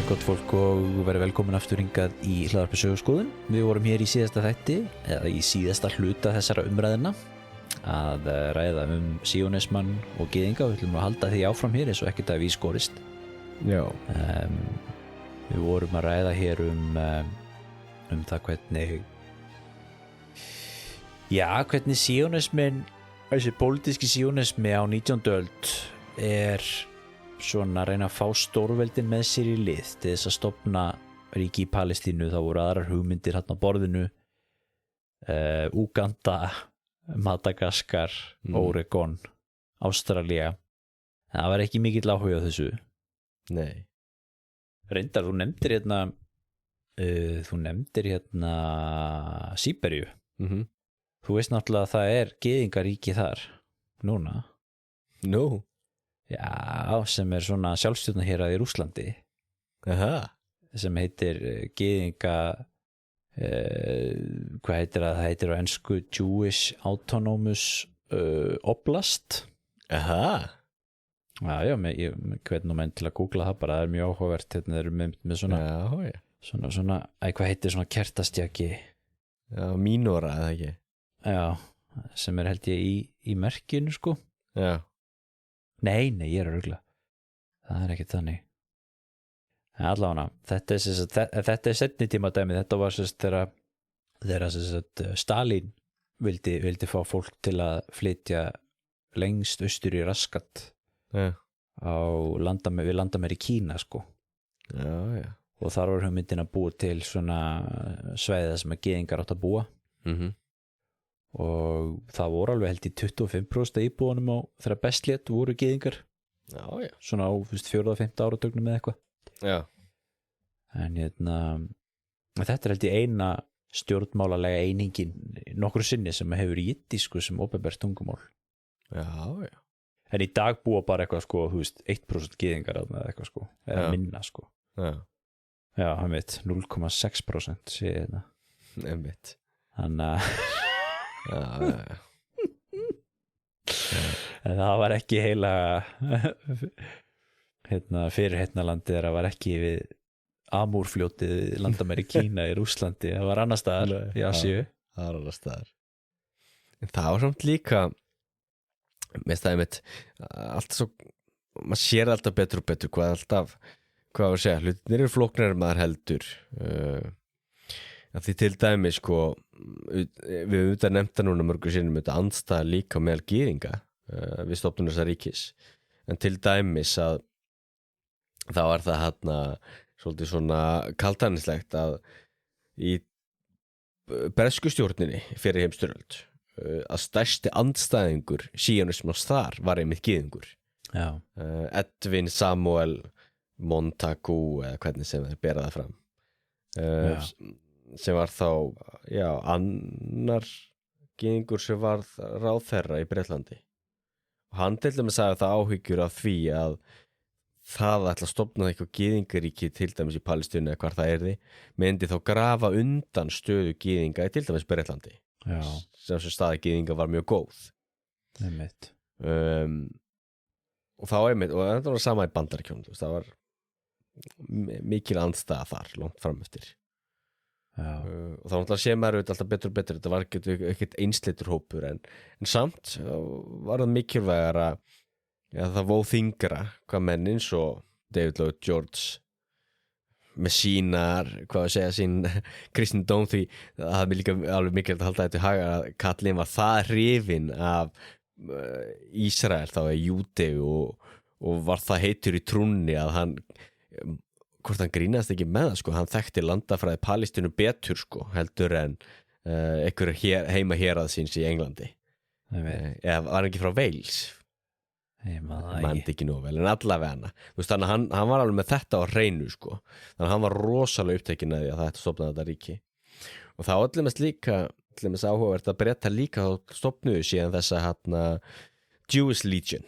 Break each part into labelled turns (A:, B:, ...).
A: Gott fólk og verið velkomin aftur hingað í hlaðvarpi Söguskoðun. Við vorum hér í síðasta þætti, eða í síðasta hluta þessara umræðina að ræða sionismann og gyðinga og við ætlum að halda því áfram hér eins og ekkert að við skorist.
B: Já.
A: Við vorum að ræða hér það hvernig sionismin, þessi pólitíski sionismi á 19. öld svona að reyna að fá stórveldin með sér í lið til þess að stofna ríki í Palestínu. Það voru aðrar hugmyndir hérna á borðinu, Uganda, Madagaskar, Oregon, Ástralía. Það var ekki mikill áhuga á þessu.
B: Nei.
A: Reyndar, þú nefndir hérna Síberíu. Þú veist náttúrulega að það gyðingaríki þar núna.
B: Nú?
A: Já, sem svona sjálfstjórnarhérað í Rússlandi.
B: Aha.
A: Sem heitir gyðinga, hvað heitir það? Það heitir á ensku Jewish Autonomous Oblast.
B: Aha.
A: Já, ég hvern menn til að googla það bara, það mjög áhugavert. Hérna þeir eru með svona, svona, hvað heitir svona kertastjaki?
B: Já, mínóra, eða ekki?
A: Já, sem held ég í merkinu, sko.
B: Já.
A: Nei, ég að rugla. Það ekkert þannig. Allavega, þetta seinni tíma dæmi. Þetta var þegar Stalin vildi fá fólk til að flytja lengst austur í Raskat
B: á
A: við landamæri Kína, sko.
B: Já.
A: Og þar var hugmyndin að búa til svona svæða sem að gyðingar átt að búa. Og það voru alveg held í 25% íbúanum á þegar best lét voru gyðingar.
B: Já.
A: Svona á 4. og 5. áratugnum eða eitthvað.
B: Já.
A: En þetta held í eina stjórnmálalega einingin nokkru sinni sem hefur jiddísku sem opinbert tungumál.
B: Já.
A: En í dag búa bara eitthvað, sko, 1% gyðingar eða eitthvað, sko, eða minna, sko. Já, hann veit, 0,6% sé þetta.
B: Einmitt.
A: Þannig að það var ekki heila fyrirheitnalandi þegar það var ekki við Amúrfljótið landamæri Kína í Rússlandi. Það var annars staðar í Asíu.
B: Það var annars staðar. En það var samt líka með það einmitt alltaf svo, maður sér alltaf betur og betur hvað að segja, hlutinir eru flóknari en maður heldur. Af því til dæmis, sko, við auðvitað nefnda núna mörgur sinnum auðvitað andstæða líka meðal gyðinga við stofnun þessa ríkis. En til dæmis að þá það hérna svolítið svona kaldhæðnislegt að í bresku stjórninni fyrir heimsstyrjöld að stærsti andstæðingur síonismans þar var einmitt gyðingur.
A: Já.
B: Edwin Samuel Montagu eða hvernig sem þeir bera það fram. Sem var þá annar gyðingur sem var ráðherra í Bretlandi. Og hann til dæmis sagði það áhyggjur af því að það ætla að stofna eitthvað gyðingaríki til dæmis í Palestínu eða hvar það myndi þá grafa undan stöðu gyðinga í til dæmis Bretlandi.
A: Já.
B: Sem staða gyðinga var mjög góð.
A: Einmitt.
B: Og þá einmitt, og þetta var sama í Bandaríkjunum, það var mikil andstæða þar langt fram eftir. Og þá náttúrulega sé maður alltaf betur og betur, þetta var ekkert einsleitur hópur en samt var það mikilvægara það vóð þyngra hvað menn eins og David Lloyd George með sínar, sín kristindóm, því það er líka alveg mikilvægt að halda þetta í haga að kallinn var það hrifinn af Ísrael, þá Júdeu og var það heitur í trúnni að hann hvort hann grínast ekki með það, hann þekkti landafræði Palestínu betur heldur en einhver heima hérað síns í Englandi eða var hann ekki frá Wales?
A: Ég
B: mandi ekki nóg vel, en allavega hana þú veist, þannig að hann var alveg með þetta á hreinu sko, þannig að hann var rosalega upptekinn að því að það ætti að stofna þetta ríki og það allir mest áhugavert að Bretar líka stofnuðu síðan þessa Jewish Legion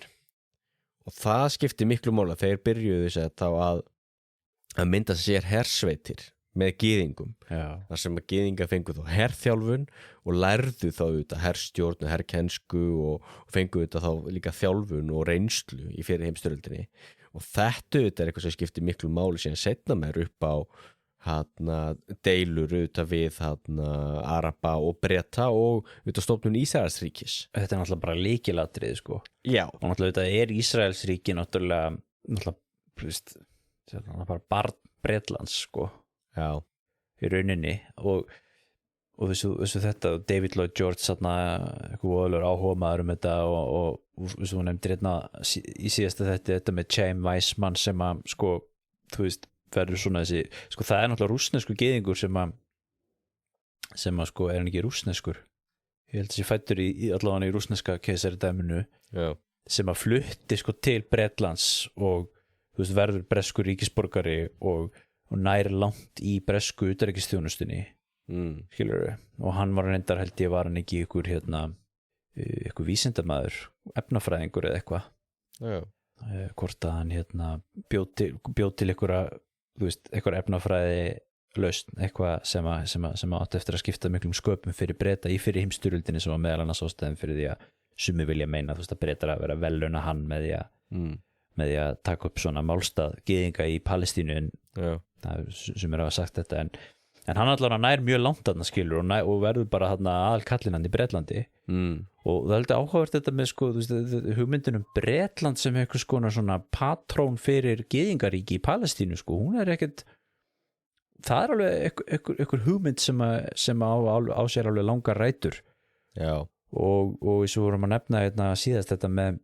B: og það skipti miklu máli, þeir byrjuðu þá að mynda sér hersveitir með gyðingum þar sem að gyðingar fengu þá herþjálfun og lærðu þá auðvitað herstjórn og herkensku og fengu auðvitað þá líka þjálfun og reynslu í fyrri heimsstyrjöldinni og þetta auðvitað eitthvað sem skipti miklu máli síðan seinna meir upp á deilur auðvitað við Araba og Breta og auðvitað stofnun Ísraelsríkis.
A: Þetta náttúrulega bara lykilatriði sko.
B: Já.
A: Og náttúrulega auðvitað Ísraelsríki náttúrulega bara barn Bretlands sko.
B: Já.
A: Í rauninni og þessu þetta David Lloyd George eitthvað voðalegur áhugamaður þetta og þessu hún nefndir í síðasta þetta með Chaim Weissmann sem að sko, þú veist, verður svona þessi, sko það náttúrulega rússneskur gyðingur sem að sko, hann ekki rússneskur? Ég held að þessi fættur allavega í rússneska keisaradæminu sem að flutti sko til Bretlands og þú veist, verður breskur ríkisborgari og nær langt í bresku utanríkisþjónustunni skilurðu, og hann var reyndar held ég var hann ekki ykkur vísindamaður, efnafræðingur eða eitthvað hvort að hann bjó til einhver efnafræði lausn, eitthvað sem átti eftir að skipta miklum sköpum fyrir Breta í fyrir heimsstyrjöldinni sem var meðal annars ástæðan fyrir því að sumir vilja meina þú veist að Bretar að vera veluna hann með því að taka upp svona málstað gyðinga í Palestínu en sem hafa sagt þetta en hann allavega nær mjög langt þarna skilur og verður bara þarna aðalkallinn hann í Bretlandi og það er alltaf áhugavert þetta með sko, þú veist, hugmyndin Bretland sem einhvers konar svona patrón fyrir gyðingaríki í Palestínu sko, hún ekkert það alveg einhver hugmynd sem á sér alveg langar rætur og svo vorum að nefna síðast þetta með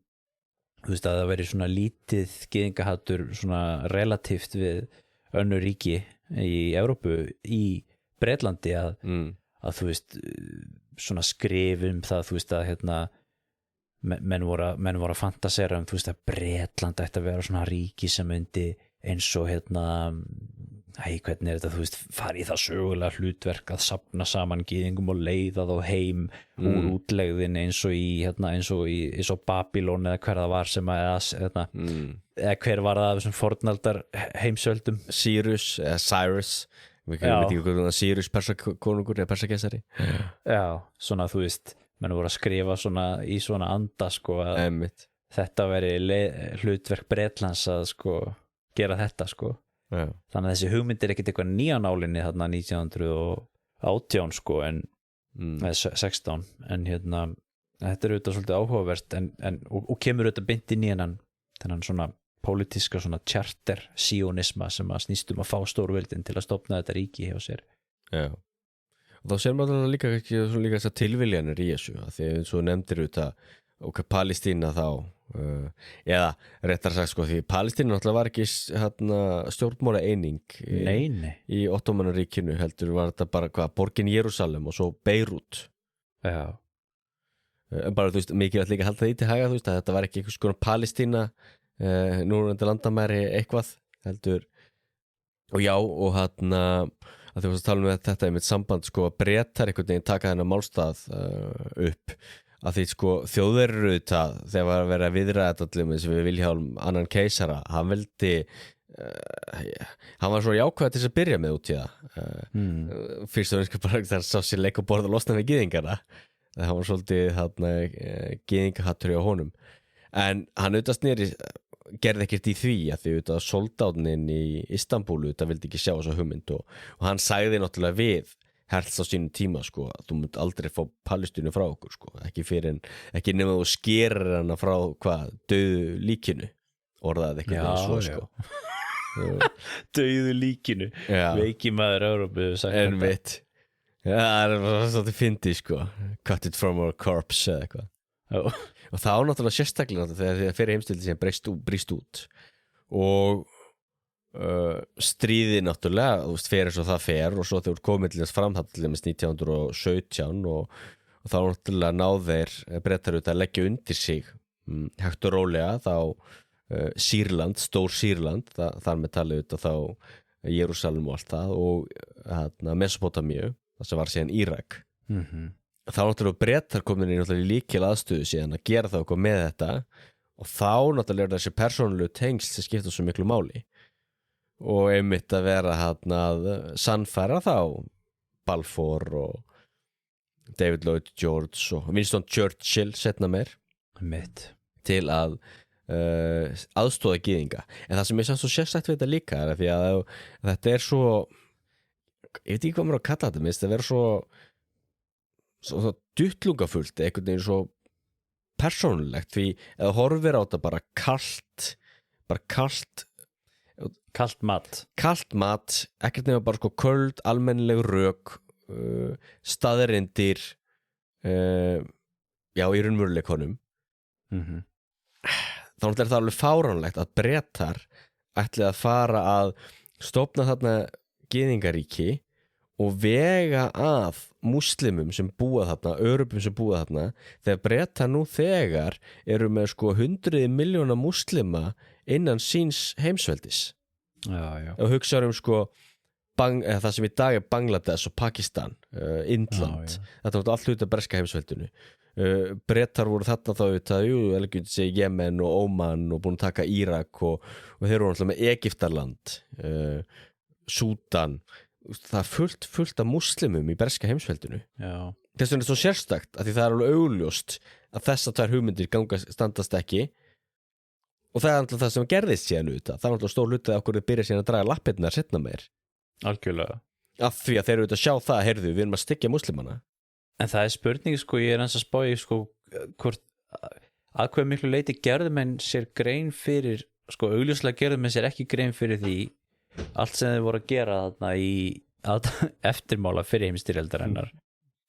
A: þú veist að það veri svona lítið gyðingahattur svona relatíft við önnur ríki í Evrópu í Bretlandi að þú veist svona skrifum það þú veist að menn voru að fantasera þú veist að Bretland ætti að vera svona ríki sem myndi eins og hvernig þetta þú veist fara í það sögulega hlutverk að safna saman gyðingum og leiða þá heim úr útlegðin eins og Babylon eða hver það var sem eða hver var það af þessum fornaldar heimsöldum
B: Cyrus við veit ekki hvað Cyrus persakonungur eða persakeisari
A: svona þú veist menn voru að skrifa svona í svona anda sko að þetta veri hlutverk Bretlands að sko gera þetta sko þannig að þessi hugmynd ekkert eitthvað nýja nálinni þarna 1918 sko en 16 en þetta auðvitað svolítið áhugavert og kemur auðvitað beint inn í þennan svona pólitíska svona charter sionisma sem að snýst að fá stórveldin til að stofna þetta ríki hjá sér
B: og þá sér maður líka þessar tilviljanir í þessu því að svo nefndir auðvitað og Palestína þá eða réttar sagt sko því Palestína náttúrulega var ekki stjórnmála eining í Ottomanuríkinu heldur var þetta bara borgin Jerúsalem og svo Beirút en bara þú veist mikið að líka halda því til haga þú veist að þetta var ekki einhvers konar Palestína núrandi landamæri eitthvað heldur og að þú veist að tala þetta er mitt samband sko að Bretar einhvern veginn taka þennan málstað upp að því sko þjóðverður auðvitað þegar var að vera að viðræða þetta allir sem við Vilhjálm annan keisara hann veldi hann var svo jákvæð til þess að byrja með út í það fyrst og einskap bara þar sá sér leik og borða losna við gyðingarna það var svolítið gyðingahattur hjá honum en hann auðvitað sneri gerði ekkert í því að því auðvitað soldátnin í Istanbúl auðvitað vildi ekki sjá þessa hugmynd og hann sagði náttúrulega við herts á sínum tíma sko að þú munt aldrei fá Palestínu frá okkur sko ekki nema þú skerir hana frá dauðu líkinu orðaði ekki það svo sko
A: dauðu líkinu veiki maður Evrópu
B: en veit það er svolítið fyndið sko cut it from our corpse eða eitthvað og þá náttúrulega sérstaklega þegar fyrir heimstildi sem brýst út og stríði náttúrulega, þú veist, fer eins og það fer og svo þegar komið til þess framhatt til þess 1917 og þá náttúrulega náð þeir Bretar auðvitað að leggja undir sig hægt og rólega þá Sýrland, stór Sýrland þar með talið auðvitað þá Jerúsalem og allt það og Mesopotamíu, það sem var síðan Írak þá náttúrulega Bretar komin í náttúrulega líkil aðstöðu síðan að gera það okkur með þetta og þá náttúrulega þessi persónulegu tengsl sem skipta svo miklu máli og einmitt að vera að sannfæra þá Balfour og David Lloyd George og Winston Churchill setna meir til að aðstoða gyðinga en það sem ég samt svo sérstætt við þetta líka er að því að þetta er svo ég veit ekki hvað maður að kalla þetta minnst að vera svo duttlungafullt einhvern veginn svo persónulegt því eða horfir á þetta bara kalt mat ekkert nema bara köld, almennileg rök staðarindir já í raunveruleikunum þá er það alveg fáránlegt að Bretar ætli að fara að stofna þarna gyðingaríki og vega að múslimum sem búa þarna, örubum sem búa þarna þegar Bretar nú þegar eru með 100 milljóna múslima innan síns heimsveldis og hugsaður það sem í dag er Bangladesh og Pakistan Indland, þetta var allt hluta breska heimsveldinu Bretar voru þarna þá Jemen og Oman og búin að taka Írak og þeir voru alltaf með Egyptaland Súdan það er fullt af múslimum í breska heimsveldinu þess vegna er svo sérstakt að því það er alveg augljóst að þessar tvær hugmyndir standast ekki og það er alltaf það sem gerðist síðan það er alltaf stór hluti að okkur byrja síðan að draga lappirnar setna meir
A: algjörlega
B: af því að þeir eru sjá það, heyrðu, við erum að styggja múslimana
A: en það er spurning, ég er hans að spá hvort að hvað miklu leiti gerðu menn sér grein fyrir augljóslega gerðu menn sér ekki grein fyrir því allt sem þeir voru að gera þarna í eftirmála fyrir heimsstyrjaldarinnar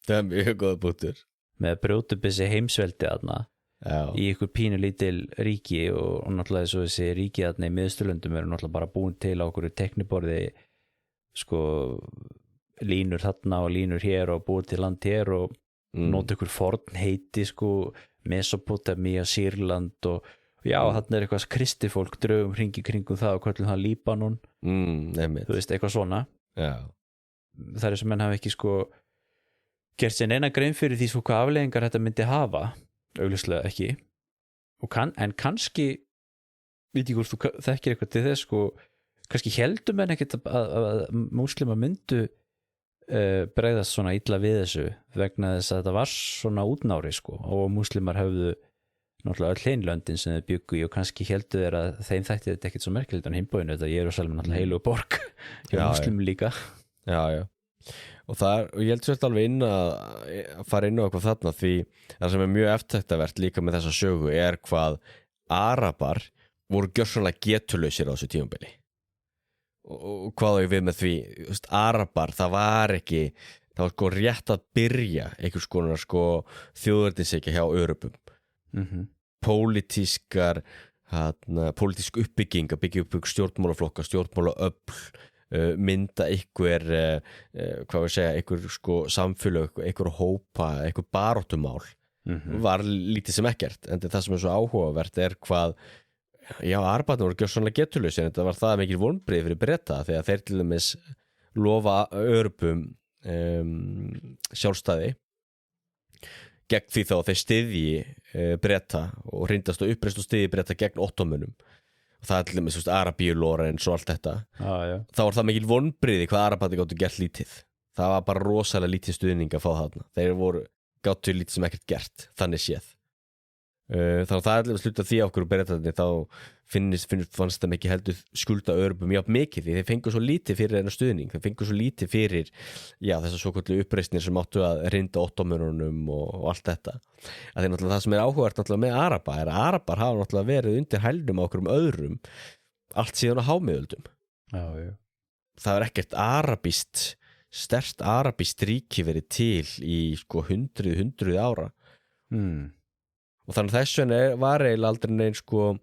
B: það er mjög góða bútur
A: með að brjóta upp þessi heimsveldi þarna í ykkur pínu lítil ríki og náttúrulega svo þessi ríki þarna í Miðausturlöndum eru náttúrulega bara búin til á okkur tekniborði línur þarna og línur hér og búið til land hér og nota ykkur forn heiti Mesopotamía, Sýrland og já, þarna er eitthvað kristifólk draugum hringi kringum það og köllum það Líbanon þú veist, eitthvað svona það er sem menn hafa ekki gert sér neina grein fyrir því hvað afleiðingar þetta myndi hafa augljóslega ekki en kannski veit ég hvort þú þekkir eitthvað til þess kannski heldum en ekkert að múslima myndu bregðast svona illa við þessu vegna þess að þetta var svona útnári og múslimar höfðu náttúrulega öll hinlöndin sem þau byggu í og kannski heldu þeir að þeim þætti þetta ekkert svo merkilegt en hinbóinu þetta Jerúsalem náttúrulega heilu borg hjá múslimum líka já og ég held svolítið alveg inn að fara inn á eitthvað þarna því það sem er mjög eftirtektarvert líka með þessa sögu er hvað Arabar voru gjörsamlega getulausir á þessu tímabili og hvað ég við með því Arabar, það var rétt að byrja einhvers konar þjóðernishyggja hjá Örubum pólitísk uppbygging að byggja upp stjórnmálaflokka, stjórnmálaöfl mynda einhver samfélög, einhver hópa einhver baráttumál var lítið sem ekkert en það sem er svo áhugavert er hvað Arabarnir voru gjörsamlega getulausir en þetta var það mikil vonbrigði fyrir Breta þegar þeir til dæmis lofa Örubum sjálfstæði gegn því þá að þeir styðji Breta og hrindast og uppreist og styðji Breta gegn Ottomunum og það er til dæmis Arabíu-Lorenz og allt þetta þá var það mikil vonbrigði hvað Arabarnir gátu gert lítið það var bara rosalega lítið stuðning að fá þarna þeir gátu lítið sem ekkert gert þannig séð þannig að það er alveg sluta því okkur og Bretarnir þá fannst það ekki heldur skulda Örubum jafn mikið því þeir fengu svo lítið fyrir þennan stuðning þeir fengu svo lítið fyrir þessar svoköldu uppreisnir sem áttu að rinda Ottomununum og allt þetta að því náttúrulega það sem er áhugavert náttúrulega með Arabar er að Arabar hafa náttúrulega verið undir hælnum á okkur öðrum allt síðan á hámiðöldum það er ekkert sterkt arabískt ríki verið til í 100 ára og þannig þess vegna var eiginlega aldrei neinn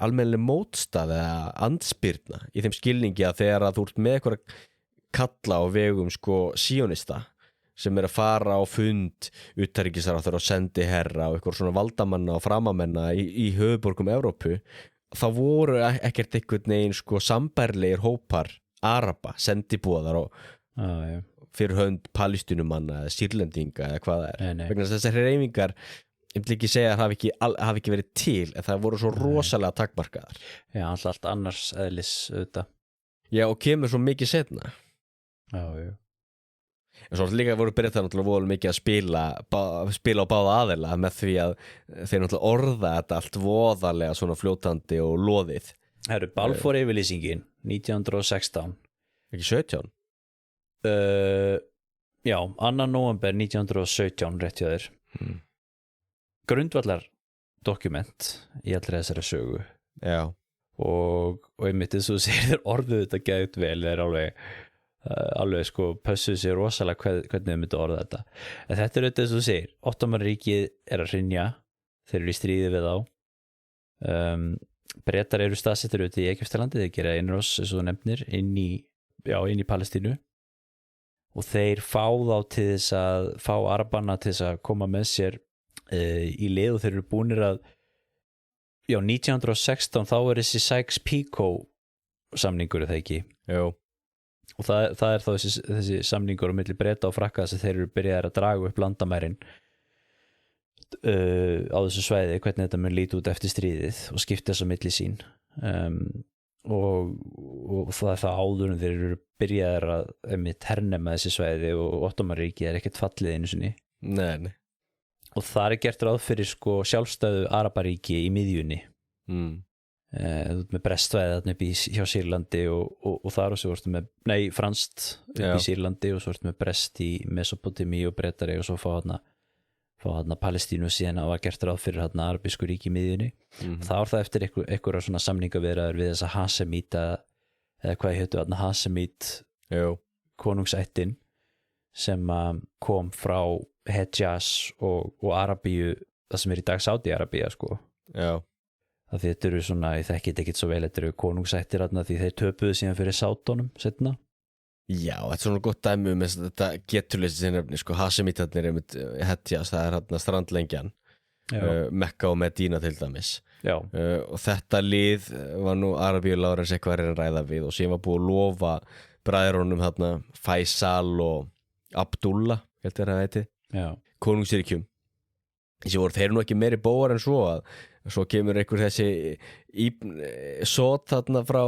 A: almennileg mótstað eða andspyrna í þeim skilningi að þegar að þú ert með eitthvað kalla á vegum síonista
B: sem að fara á fund utanríkisráðherra og sendiherra og eitthvað svona valdamanna og framamenna í höfuborgum Evrópu, þá voru ekkert einhvern veginn sko sambærlegir hópar Araba, sendibúðar og fyrir hönd Palestínumanna eða Sýrlendinga eða hvað það er. Vegna þessar hreyfingar, ég vil ekki segja að hafi ekki verið til, en það voru svo rosalega takmarkaðar.
A: Já, allt annars eðlis auðvitað.
B: Já, og kemur svo mikið setna.
A: Já.
B: En svo líka voru Bretar náttúrulega voru mikið að spila á báða aðila með því að þeir náttúrulega orða þetta allt voðalega svona fljótandi og loðið.
A: Það eru Balfour yfirlýsingin 1916.
B: Ekki 17?
A: Já, 2. nóvember 1917 rétt hjá þér. Grundvallar dokument í allri þessari sögu.
B: Já.
A: Og einmitt þess að þú segir orðuð þetta gæðut vel, þeir alveg sko pössuð sér rosalega hvernig þau myndu orða þetta. En þetta er auðvitað þess að þú segir, Ottomanríkið er að hrynja, þeir eru í stríði við þá. Bretar eru staðsettir út í Egyptalandi, þeir gera innrás eins og þú nefnir inn í Palestínu og þeir fá þá til þess að fá Arabana til þess að koma með sér í lið og þeir eru búnir að 1916 þá er þessi Sykes-Picot samningur er það ekki?
B: Jú.
A: Og það er þá þessi samningur á milli Breta og Frakka sem þeir eru byrjaðir að draga upp landamærin á þessu svæði, hvernig þetta mun líti út eftir stríðið og skipta þess á milli sín og það er það áður en þeir eru byrjaðir að hernema þessi svæði og Ottomanríkið er ekkert fallið einu sinni.
B: Nei.
A: Og það er gert ráð fyrir sko sjálfstæðu Arabaríki í miðjunni. Með Brestvæði þarna upp hjá Sýrlandi og þar og svo vorstu með franskt upp í Sýrlandi og svo vorstu með Brest í Mesopotami og Bretari og svo fá þarna Palestínu síðan og var gert ráð fyrir þarna arabísku ríki í miðjunni. Það var það eftir einhverja svona samningaviðræður við þessa Hasemíta eða hvað hétu þarna Hasemít konungsættin sem kom frá Hejaz og Arabíu, það sem er í dag Sádi-Arabía sko. Já. Það þetta eru svona, ég þekki þetta ekkert svo vel, þetta eru konungsættir þarna því þeir töpuðu síðan fyrir Sátunum setna.
B: Já, þetta er svona gott dæmi með þetta geturleysi sem nefnir, sko, Hasemítarnir Hejaz, það er þarna strandlengjan, Mekka og Medína til dæmis. Já. Og þetta lið var nú Arabíu Lárens eitthvað að ræða við og síðan var búið að lofa bræðrunum þarna Faisal og Abdullah, heldur það heiti, konungsríkjum. Þessi voru þeir nú ekki meiri bóar en svo kemur einhver þessi sót þarna frá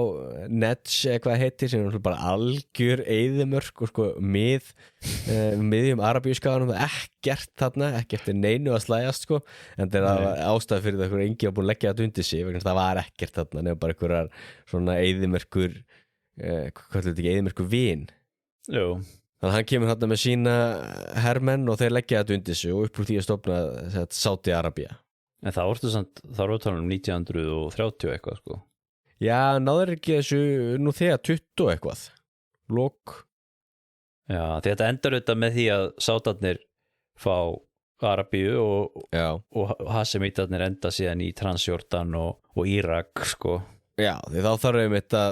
B: Netsch eitthvað heitir sem er bara algjör eyðimörk og sko miðjum Arabíuskaganum ekkert þarna, ekkert neinu að slæjast sko, en það er ástæð fyrir það einhver engi að búin að leggja þetta undir sig vegna það var ekkert þarna, nefnir bara einhverjar svona eyðimörkur hvað er þetta ekki, eyðimörkur vín. Jú. Þannig að hann kemur þarna með sína hermenn og þeir leggja þetta undir sig og upp úr því að stofna Sádi-Arabía.
A: En það vorstu samt, það voru talað 1930 eitthvað sko.
B: Já, náður ekki þessu nú þegar 20 eitthvað. Lok.
A: Já, þetta endar auðvitað með því að Sátarnir fá Arabíu og Hasemítarnir enda síðan í Transjordan og Írak sko.
B: Já, því þá þarf við þetta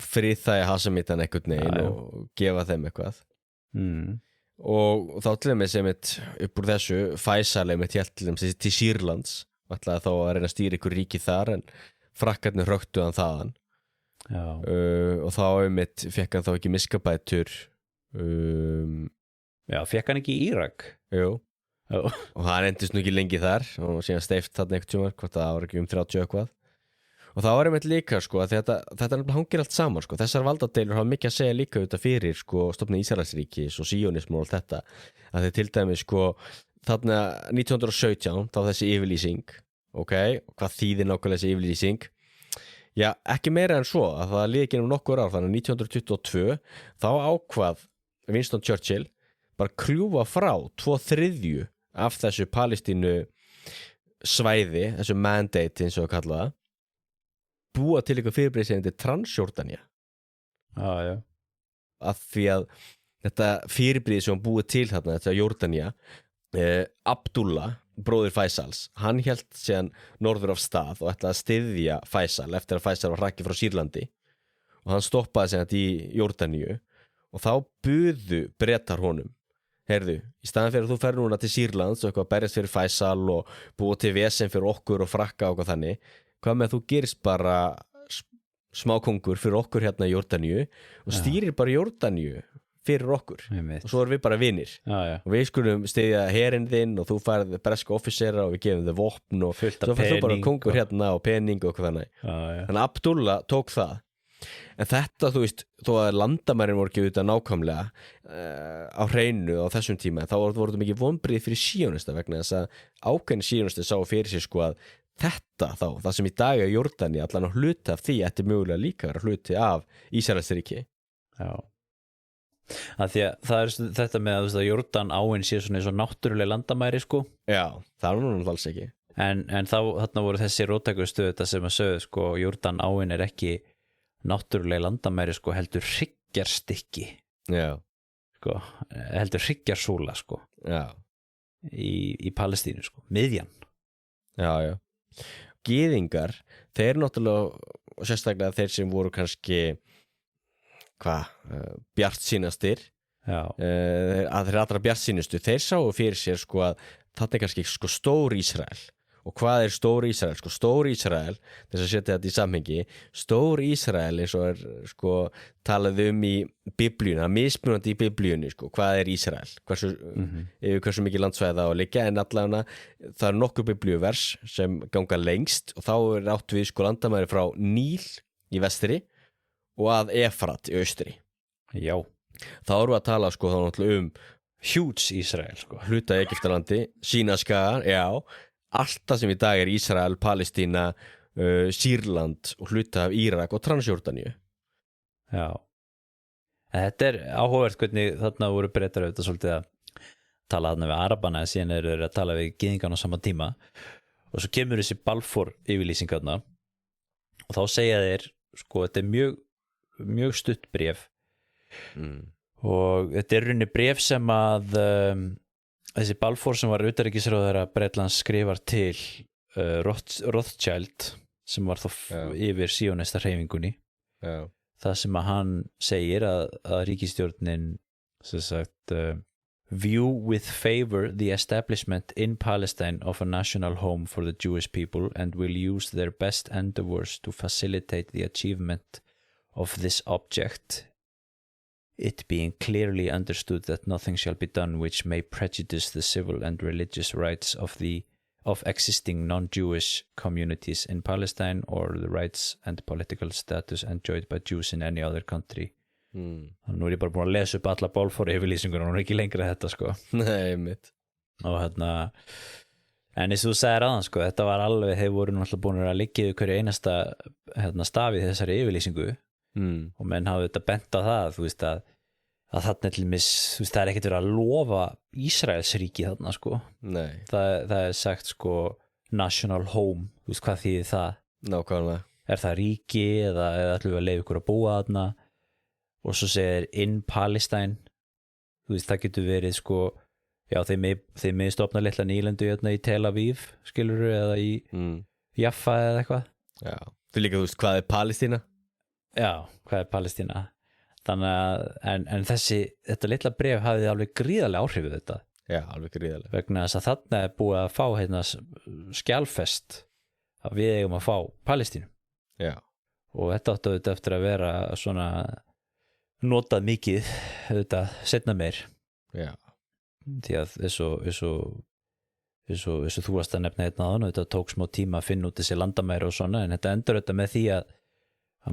B: friðþægja Hasemítan einhvern veginn og gefa þeim eitthvað. Og þá til dæmis upp úr þessu Faisal hélt til dæmis til Sýrlands og ætlaði þá að reyna að stýra ykkur ríki þar en Frakkarnir hröktu hann þaðan. Og þá fekk hann þá ekki miskabætur.
A: Já, fekk hann ekki í Írak?
B: Jú. Og hann endist nú ekki lengi þar og síðan steift þarna einhvern tímann, hvort það var ekki 30 eitthvað. Og það var líka sko að þetta hangir allt saman sko. Þessar valdadeilur hafa mikið að segja líka auðvitað fyrir sko stofna Ísraelsríkis og síónism og allt þetta. Að þeir til dæmis sko þarna 1917 þá þessi yfirlýsing, hvað þýðir nákvæmlega þessi yfirlýsing? Já, ekki meira en svo að það liði ekki nokkur ár, þannig 1922 þá ákvað Winston Churchill bara kljúfa frá 2/3 af þessu Palestínu svæði, þessu mandate eins og að kalla það, búa til eitthvað fyrirbrigði sem heitir Transjordania. Já. Af því að þetta fyrirbrigði sem búið til þarna, þetta Jordania, Abdullah, bróðir Faisals, hann hélt síðan norður af stað og ætlaði að styðja Faisal eftir að Faisal var hrakið frá Sýrlandi og hann stoppaði síðan í Jordaníu og þá buðu Bretar honum, heyrðu, í staðan fyrir að þú fer núna til Sýrlands og eitthvað berjast fyrir Faisal og búa til vesen fyrir okkur og Frakka og eitthvað þannig, hvað með að þú gerist bara smákongur fyrir okkur hérna í Jórdaníu og stýrir bara Jórdaníu fyrir okkur og svo erum við bara vinir og við skulum styðja herinn þinn og þú færð breska offisera og við gefum þau vopn og
A: fullt
B: svo
A: af
B: færð þú bara
A: pening
B: kongur hérna og pening og eitthvað þannig þannig að Abdullah tók það en þetta, þú veist, þó að landamærin voru ekki auðvitað nákvæmlega á hreinu á þessum tíma þá voru það mikið vonbrigði fyrir síónista vegna þess að ákveðin síónisti sá fyrir sér sko að þetta þá, það sem í dag er Jórdaní allan að hluti af því ætti mögulega líka vera hluti af Ísraelsríki.
A: Já, að því að það er þetta með að Jórdan áin sé svona eins og náttúrulega landamæri sko.
B: Já, það er nú alls ekki
A: en þá þarna voru þessi róttækustuð þetta sem að sögðu sko, Jórdan áin er ekki náttúrulega landamæri sko, heldur hryggjarstykki sko, heldur hryggjarsúla sko. Í Palestínu sko, miðjan.
B: Já Gyðingar, þeir náttúrulega og sérstaklega þeir sem voru kannski bjartsýnastir að þeir allra bjartsýnustu þeir sáu fyrir sér sko að þetta er kannski sko stór Ísrael og hvað er stór Ísrael? Sko stór Ísrael, þess að setja þetta í samhengi, stór Ísrael eins og er sko talað í biblíuna, mismunandi í biblíunni sko, hvað er Ísrael? Hversu mikið landsvæða á að liggja en allavega það er nokkur biblíuvers sem ganga lengst og þá er átt við sko landamæri frá Níl í vestri og að Efrat í austri.
A: Já.
B: Þá erum við að tala sko þá náttúrulega
A: huge Ísrael sko.
B: Hluta Egyptalandi, Sínaskagar, já alltaf sem í dag er Ísrael, Palestína, Sýrland og hluta af Írak og Transjórdaníu.
A: Já. Þetta er áhugavert hvernig þarna voru Bretar auðvitað svolítið að tala þarna við Arabana en síðan eru að tala við gyðingarna á sama tíma og svo kemur þessi Balfour yfirlýsing þarna og þá segja þeir sko þetta er mjög stutt bréf og þetta er rauninni bréf sem að þessi Balfour sem var utanríkisráðherra Bretlands skrifar til Rothschild sem var þó yfir síónista hreyfingunni það sem að hann segir að ríkisstjórnin sem sagt view with favor the establishment in Palestine of a national home for the Jewish people and will use their best endeavors to facilitate the achievement of this object it being clearly understood that nothing shall be done which may prejudice the civil and religious rights of existing non-Jewish communities in Palestine or the rights and political status enjoyed by Jews in any other country. Nú er ég bara búin að lesa upp alla Balfour yfirlýsingur og hún er ekki lengra þetta sko.
B: Nei, mitt.
A: Og en eins og þú sagðir aðan sko, þetta var alveg, þeir voru náttúrulega búin að liggja yfir hverju einasta stafið þessari yfirlýsingu og menn hafði þetta bent á það, þú veist að þarna til mis, þú veist, það er ekkert verið að lofa Ísraelsríki þarna sko.
B: Nei.
A: Það er sagt sko national home, þú veist hvað þýðir það?
B: Nákvæmlega. Er
A: það ríki eða ætlum við að leyfa ykkur að búa þarna og svo segir in Palestine, þú veist það getur verið sko, já þeir með stofna litla nýlendu hérna í Tel Aviv, skilurðu, eða í Jaffa eða eitthvað.
B: Já, þú líka, þú veist, hvað er Palestína?
A: Já, hvað er Palestína? Þannig að, en þetta litla bréf hafði alveg gríðarlega áhrif við þetta.
B: Já, alveg gríðarlega.
A: Vegna þess að þarna er búið að fá hérna skjalfest að við eigum að fá Palestínu.
B: Já. Og
A: þetta áttu auðvitað eftir að vera svona notað mikið auðvitað seinna meir.
B: Já.
A: Því að eins og þú varst að nefna hérna áðan, þetta tók smá tíma að finna út þessi landamæri og svona, en þetta endur auðvitað með því að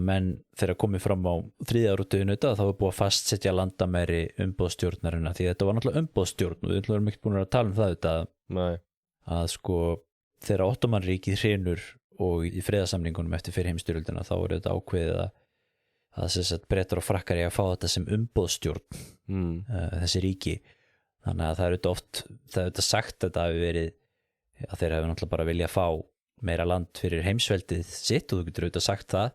A: menn þegar komið fram á 3. áratuginu þá var búið að fastsetja landamæri umboðsstjórnarina því þetta var náttúrulega umboðsstjórn og við erum ekki búin að tala um það að sko þegar Ottomanríkið hrynur og í friðarsamningunum eftir fyrir heimsstyrjöldina þá er þetta ákveðið að þess að Bretar og Frakkar eiga að fá þetta sem umboðsstjórn þessi ríki þannig að það er auðvitað sagt að það hafi verið að þeir hafi náttúrulega bara vilja fá meira land fyrir heimsveldið sitt og þú getur auðvitað sagt það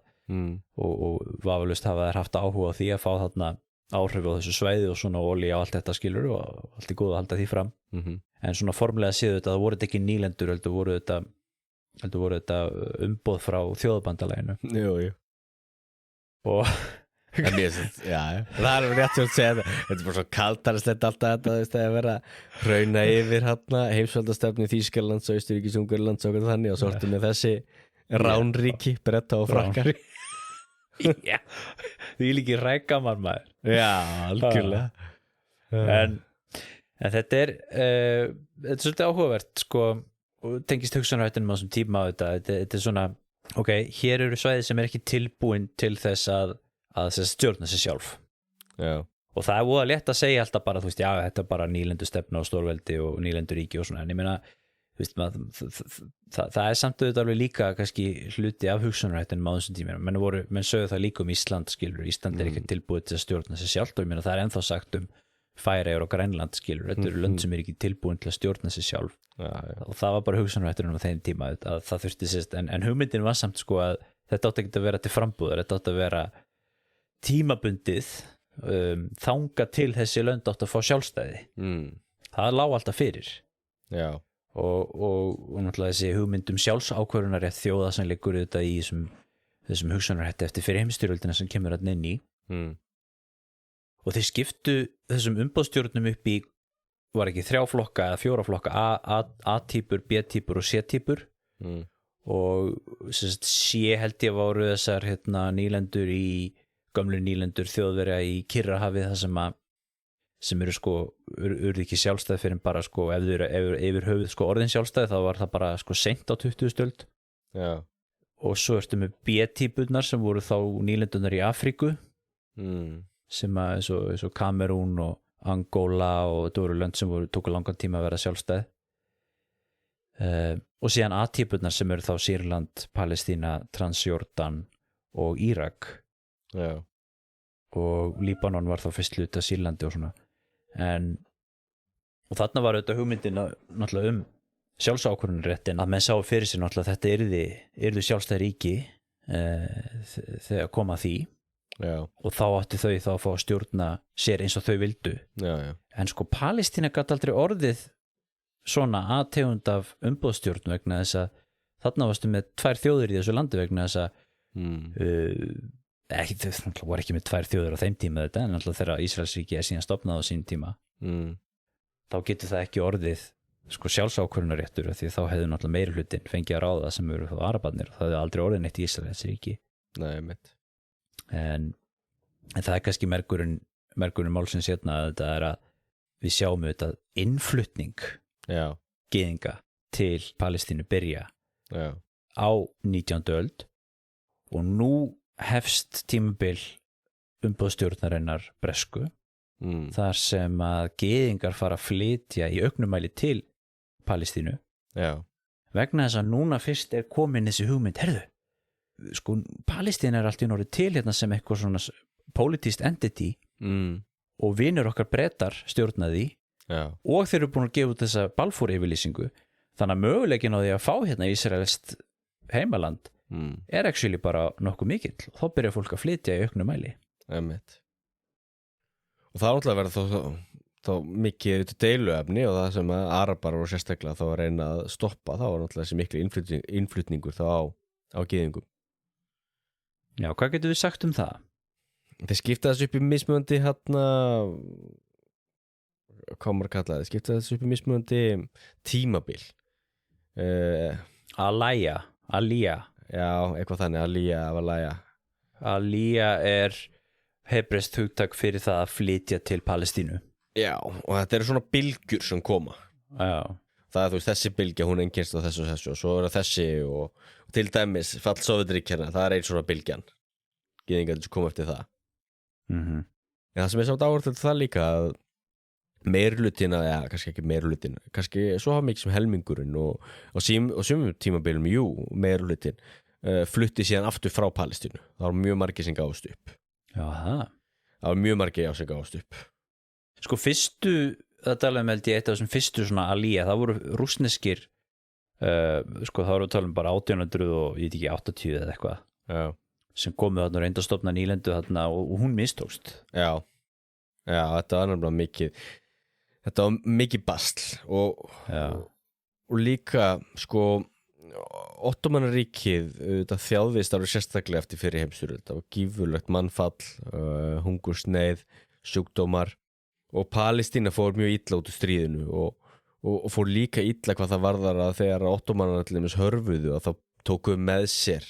A: og vafalaust hafa þær haft áhuga á því að fá þarna áhrif á þessu svæði og svona olía og allt þetta skilur og allt er góð að halda því fram en svona formulega séu þetta það voru þetta ekki nýlendur heldur voru þetta umboð frá þjóðabandalaginu
B: Jú.
A: og
B: En það rétt sem að segja þetta bara svo kaltarislegt alltaf þetta þú veist, að vera hrauna yfir heimsveldastefni Þýskalands og Austurríkis Ungverjalands og þannig og svo ertu með þessi ránríki, Breta og Frakkar
A: Já, því líki rækamann maður.
B: Já, algjörlega
A: en þetta er svolítið áhugavert sko, og tengist hugsunarhættinum á þessum tíma á þetta er svona, ok, hér eru svæði sem er ekki tilbúin til þess að stjórna sig sjálf. Já. Og það er voða létt að segja alltaf bara, þú veist, já, þetta er bara nýlendu stefna og stórveldi og nýlendu ríki og svona, en ég meina, þú veist, það er samt auðvitað alveg líka kannski hluti af hugsunarhættinum á þessum tíma, menn sögðu það líka Ísland, skilur, Ísland er ekki tilbúið til að stjórna sig sjálft og ég meina það er ennþá sagt Færeyjar og Grænland, skilur, þetta eru lönd sem er ekki tilbúin til að stjórna sig sjálf og það var bara hugsunarhættinum á þeim tíma að það þurfti sérst, en hugmyndin var samt sko að þetta átti ekki að vera til frambúðar, þetta átti að vera tímabundið þanga til þessi lönd átti að fá sjálfstæði það lá alltaf fyrir og náttúrulega þessi hugmyndum sjálfsákvörunarétt þjóða sem liggur þetta í þessum hugsunarhætti eftir fyrir heimstyrjöldina sem kemur að inn í og þeir skiptu þessum umboðsstjórnum upp í var ekki 3 flokka eða 4 flokka A-típur, B-típur og C-típur og C held ég voru þessar nýlendur í gömlu nýlendur þjóðverja í Kyrrahafið það sem eru sko urðu ekki sjálfstæð fyrir bara sko ef yfir höfuð sko orðin sjálfstæð þá var það bara sko seint á 20. öld og svo ertu með B-típurnar sem voru þá nýlendunar í Afríku sem að eins og Kamerún og Angola og þetta voru lönd sem tóku langan tíma að vera sjálfstæð og síðan A-típurnar sem eru þá Sýrland, Palestína, Transjordan og Írak og Líbanon var þá fyrst hluti af Sýrlandi og svona og þarna var auðvitað hugmyndin náttúrulega sjálfsákvörðunarréttin að menn sá fyrir sér náttúrulega þetta yrðu sjálfstæð ríki þegar koma að því og þá átti þau þá að fá að stjórna sér eins og þau vildu en sko Palestína gat aldrei orðið svona tegund af umboðsstjórn vegna þess að þarna varstu með 2 þjóðir í þessu landi vegna þess að þau voru ekki með 2 þjóðir á þeim tíma þetta en alltaf þegar Ísraelsríki síðan stofnað á sín tíma þá getur það ekki orðið sko sjálfsákvörðunarréttur því þá hefðu náttúrulega meiri hlutin fengið að ráða sem eru þá arabarnir og það hefðu aldrei orðið neitt í Ísraelsríki en það er kannski merkurinn málsins hérna að þetta er að við sjáum auðvitað innflutning gyðinga til Palestínu byrja á 19. öld og nú hefst tímabil umboðsstjórnarinnar bresku þar sem að gyðingar fara að flytja í auknumæli til Palestínu vegna þess að núna fyrst er komin þessi hugmynd, herðu sko Palestína er allt í norðu til hérna sem eitthvað svona politískt entity og vinur okkar Bretar stjórnaði og þeir eru búin að gefa út þessa Balfour yfirlýsingu þannig að möguleikin á því að fá hérna Ísraelst heimaland er actually bara nokkuð mikill og þá byrjar fólk að flytja í auknu mæli
B: og það átlað verða þá mikið deiluefni og það sem að arabar og sérstaklega þá að reyna að stoppa þá var náttúrulega þessi miklu innflutningur þá á gyðingum.
A: Já, hvað getur við sagt um það?
B: Þeir skipta þessu upp í mismunandi hvað maður kalla þeir skipta þessu upp í mismunandi tímabil
A: Alía
B: Já, eitthvað þannig,
A: Alía er hebreist hugtak fyrir það að flytja til Palestínu.
B: Já, og þetta eru svona bylgjur sem koma það er þú veist þessi bylgja, hún einkennst á þessu og svo er það þessi og til dæmis fall Sovétríkjanna, það er einn svona bylgjan gyðingar sem koma eftir það en það sem er samt áhverjum það líka að meirlutina, kannski ekki meirlutin kannski svo hafa mikið sem helmingurinn og sumum tímabilum, meirlutin flutti síðan aftur frá Palestínu það var mjög margir sem gáðust upp
A: það
B: var mjög margir sem gáðust upp
A: sko fyrstu, það talaðum held ég eitt af þessum fyrstu svona alía, það voru rússneskir sko það voru að tala um bara 1800 og ég veit ekki 80 eða eitthvað sem komu þarna og reyndu að stofna nýlendu þarna og hún mistókst
B: já, þetta var náttúrulega mikið basl og líka sko Ottomanríkið þjáðist alveg sérstaklega eftir fyrri heimsstyrjöld. Það var gífurlegt mannfall, hungursneið, sjúkdómar og Palestína fór mjög illa út úr stríðinu og fór líka illa hvað það varðar að þegar Ottomanar til dæmis hörfuðu að þá tóku með sér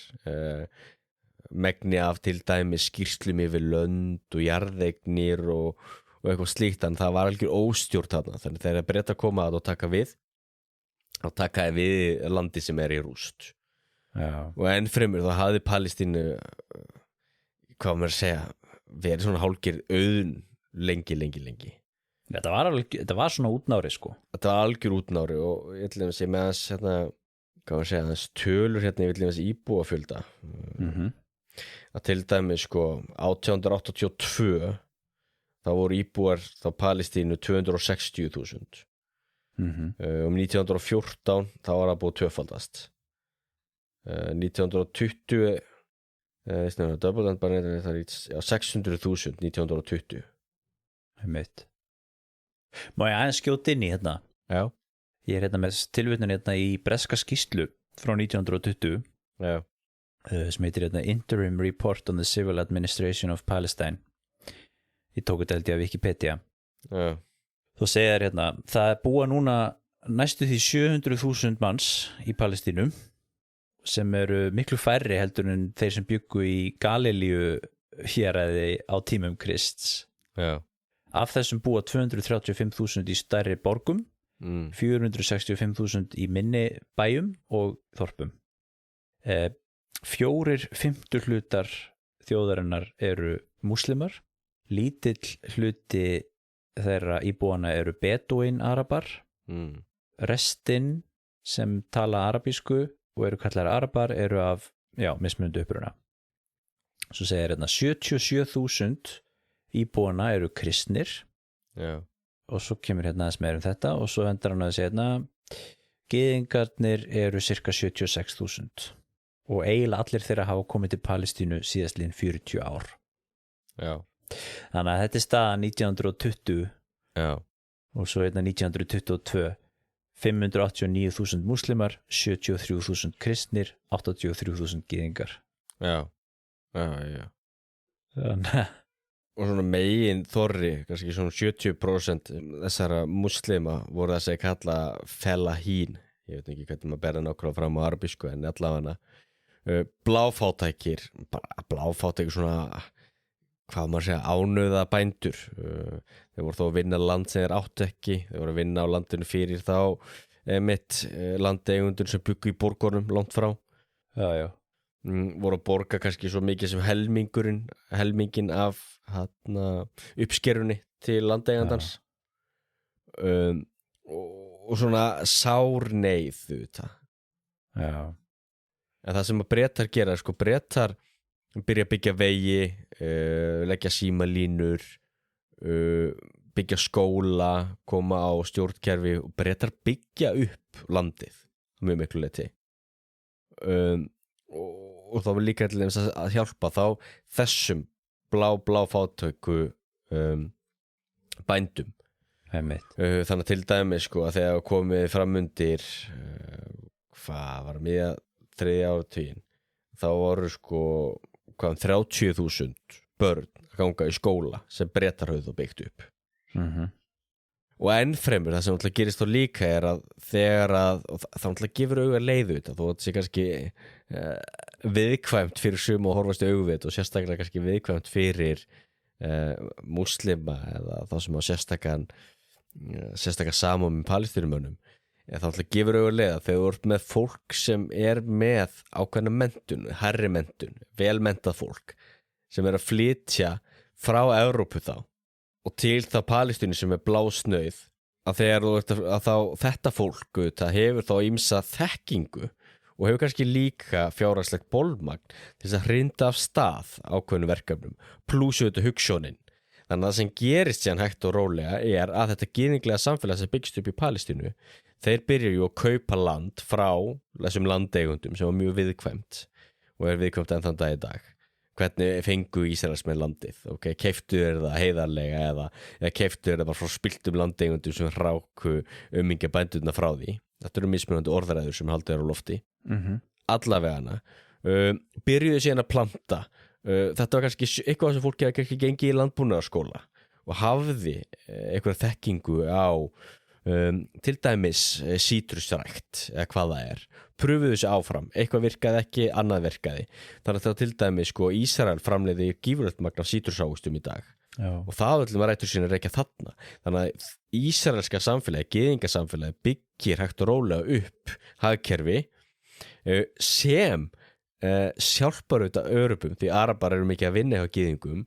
B: megni af til dæmis skýrslum yfir lönd og jarðeignir og eitthvað slíkt, en það var algjör óstjórn þarna, þannig þegar Bretar koma að og taka við landi sem í rúst.
A: Já.
B: Og enn fremur þá hafði Palestínu hvað maður að segja verið svona hálfgerð auðn lengi.
A: Þetta var svona útnári sko.
B: Þetta var algjör útnári og ég ætlum að segja með hans hvað maður að segja, hans tölur ég ætlum að segja íbúafjölda að til dæmis sko 1882 þá voru íbúar þá Palestínu 260.000 1914 þá var það búið tvöfaldast 1920 já, 600.000 1920
A: Einmitt. Má ég aðeins skjóta inn í hérna?
B: Já.
A: Ég hérna með tilvitnun hérna í breska skýrslu frá 1920
B: Já.
A: Sem heitir hérna Interim Report on the Civil Administration of Palestine. Ég tók þetta held ég af Wikipedia.
B: Já.
A: Þú segir hérna, það búa núna næstu því 700.000 manns í Palestínu sem eru miklu færri heldur en þeir sem bjuggu í Galilíu héraði á tímum Krists.
B: Já.
A: Af þessum búa 235.000 í stærri borgum, 465.000 í minni bæjum og þorpum. 4/5 hlutar þjóðarinnar eru múslimar, lítill hluti þeirra íbúana eru bedúin arabar, restin sem tala arabísku og eru kallar arabar eru af, mismunandi uppruna. Svo segir hérna 77.000 íbúana eru kristnir.
B: Já.
A: Og svo kemur hérna aðeins meira þetta og svo endar hann að segja hérna gyðingarnir eru cirka 76.000 og eiginlega allir þeirra hafa komið til Palestínu síðastliðin 40 ár.
B: Já.
A: Þannig að þetta er staðan 1920.
B: Já.
A: Og svo hérna 1922 589.000 múslimar, 73.000 kristnir, 83.000 gyðingar.
B: Já. Já.
A: Þannig að
B: og svona megin þorri, kannski svona 70% þessara muslima voru þess að kalla felahín, ég veit ekki hvernig maður berða nákvæmlega fram á arabísku en allavega bláfátækir svona hvað maður segja, ánauða bændur þeir voru þó að vinna land sem þeir áttu ekki, þeir voru að vinna á landinu fyrir þá landeigundur sem byggu í borgunum langt frá.
A: Já.
B: Voru að borga kannski svo mikið sem helmingin af uppskerunni til landeigandans og svona sárneið þetta.
A: Já.
B: En það sem að Bretar gera, sko, Bretar byrja að byggja vegi, leggja símalínur, byggja skóla, koma á stjórnkerfi og Bretar byggja upp landið mjög miklu leyti. Og þá var líka að hjálpa þá þessum blá fátöku bændum. Þannig að til dæmis sko að þegar komið framundir hvað var miðja 3. áratuginn þá voru sko 30.000 börn að ganga í skóla sem Bretar höfðu byggt upp. Og enn fremur það sem alltaf gerist þá líka er að þegar að það alltaf gefur auga leiðu þetta þó að þetta sé kannski viðkvæmt fyrir sum og horfast í augvit og sérstaklega kannski viðkvæmt fyrir múslima eða þá sem á sérstaka samum með palestínumönnum þá alltaf gefur auga leið að þegar þú ert með fólk sem er með ákveðna menntun, hærri menntun, velmenntað fólk sem er að flytja frá Evrópu þá og til það Palestínu sem er blásnauð að þegar þú ert að þá þetta fólk það hefur þá ýmsa þekkingu og hefur kannski líka fjárhagslegt bolmagn til þess að hrinda af stað ákveðnu verkefnum plús auðvitað hugsjónin. Þannig að það sem gerist síðan hægt og rólega er að þetta gyðinglega samfélag sem byggst upp í Palestínu þeir byrja jú að kaupa land frá þessum landeigundum sem var mjög viðkvæmt og er viðkvæmt enn þann dag í dag hvernig fengu Ísraelsmenn landið, ok, keiftu það heiðarlega eða keiftu það bara frá spiltum landeigundum sem ráku umingja bændurna frá því. Þetta eru mismunandi orðræður sem haldið á lofti. Allavegana byrjuðu síðan að planta. Þetta var kannski eitthvað sem fólk hefði kannski gengið í landbúnaðarskóla og hafði eitthvað þekkingu á til dæmis sítrusrækt eða hvað það pröfuðu þessu áfram, eitthvað virkaði ekki, annað virkaði, þannig að það til dæmis Ísrael framleiði gífurlegt magn af sítrusávöxtum í dag. Já. Og það öllum rætur sína reykja þarna, þannig að ísraelska samfélagi, gyðingasamfélagi byggir hægt og rólega upp hagkerfi sem hjálpar auðvitað Örubum, því Arabar eru mikið að vinna hjá gyðingum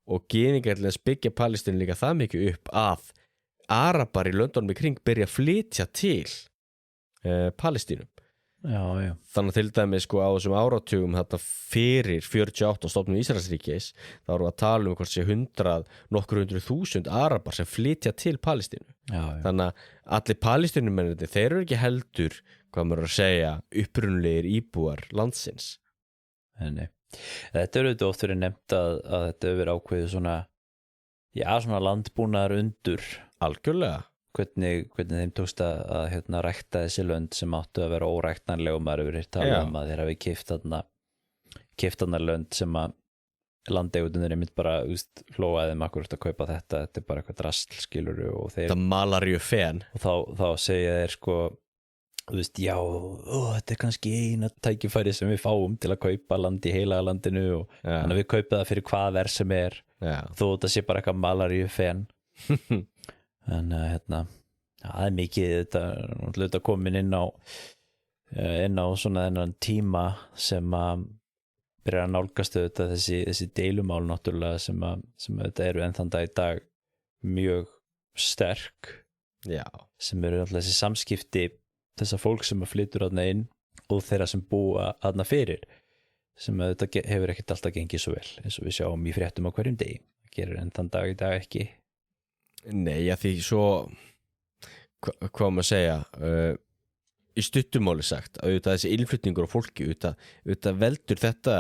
B: og gyðingar byggja Palestínu líka það mikið upp að Arabar í löndunum í kring byrja að flytja til Palestínu.
A: Já.
B: Þannig að til dæmis á þessum áratugum þarna fyrir 48 stofnun Ísraelsríkis þá erum við að tala um hversi nokkur 100.000 Arabar sem flytja til Palestínu. Já. Þannig að allir Palestínumennirnir, þeir eru ekki heldur, hvað maður að segja, upprunalegir íbúar landsins.
A: Nei. Þetta eru auðvitað oft verið nefnt að þetta hefur verið ákveðið svona landbúnaðar undur.
B: Algjörlega.
A: Hvernig þeim tókst að rækta þessi lönd sem áttu að vera óræktanleg og maður hefur talað um að þeir hafi keypt þarna lönd sem að landeigendurnir einmitt bara hlóaði akkurat að kaupa þetta bara eitthvað drasl, skilurðu, og þeir
B: þetta malaríu fen
A: og þá segja þeir já, þetta kannski eina tækifæri sem við fáum til að kaupa land í heilaga landinu og þannig að við kaupa það fyrir hvað verð sem þó þetta sé bara eitthvað malaríu fen. En það mikið þetta komin inn á svona þennan tíma sem að byrja að nálgast auðvitað þessi deilumál náttúrulega sem þetta eru enn þann dag í dag mjög sterk. Já. Sem eru náttúrulega þessi samskipti þessa fólk sem að flytur þarna inn og þeirra sem búa þarna fyrir sem þetta hefur ekkert alltaf gengið svo vel eins og við sjáum í fréttum á hverjum degi. Það gerir enn þann dag í dag ekki.
B: Nei, því svo hvað maður segja í stuttumáli sagt að auðvitað þessi innflutningur á fólki auðvitað veldur þetta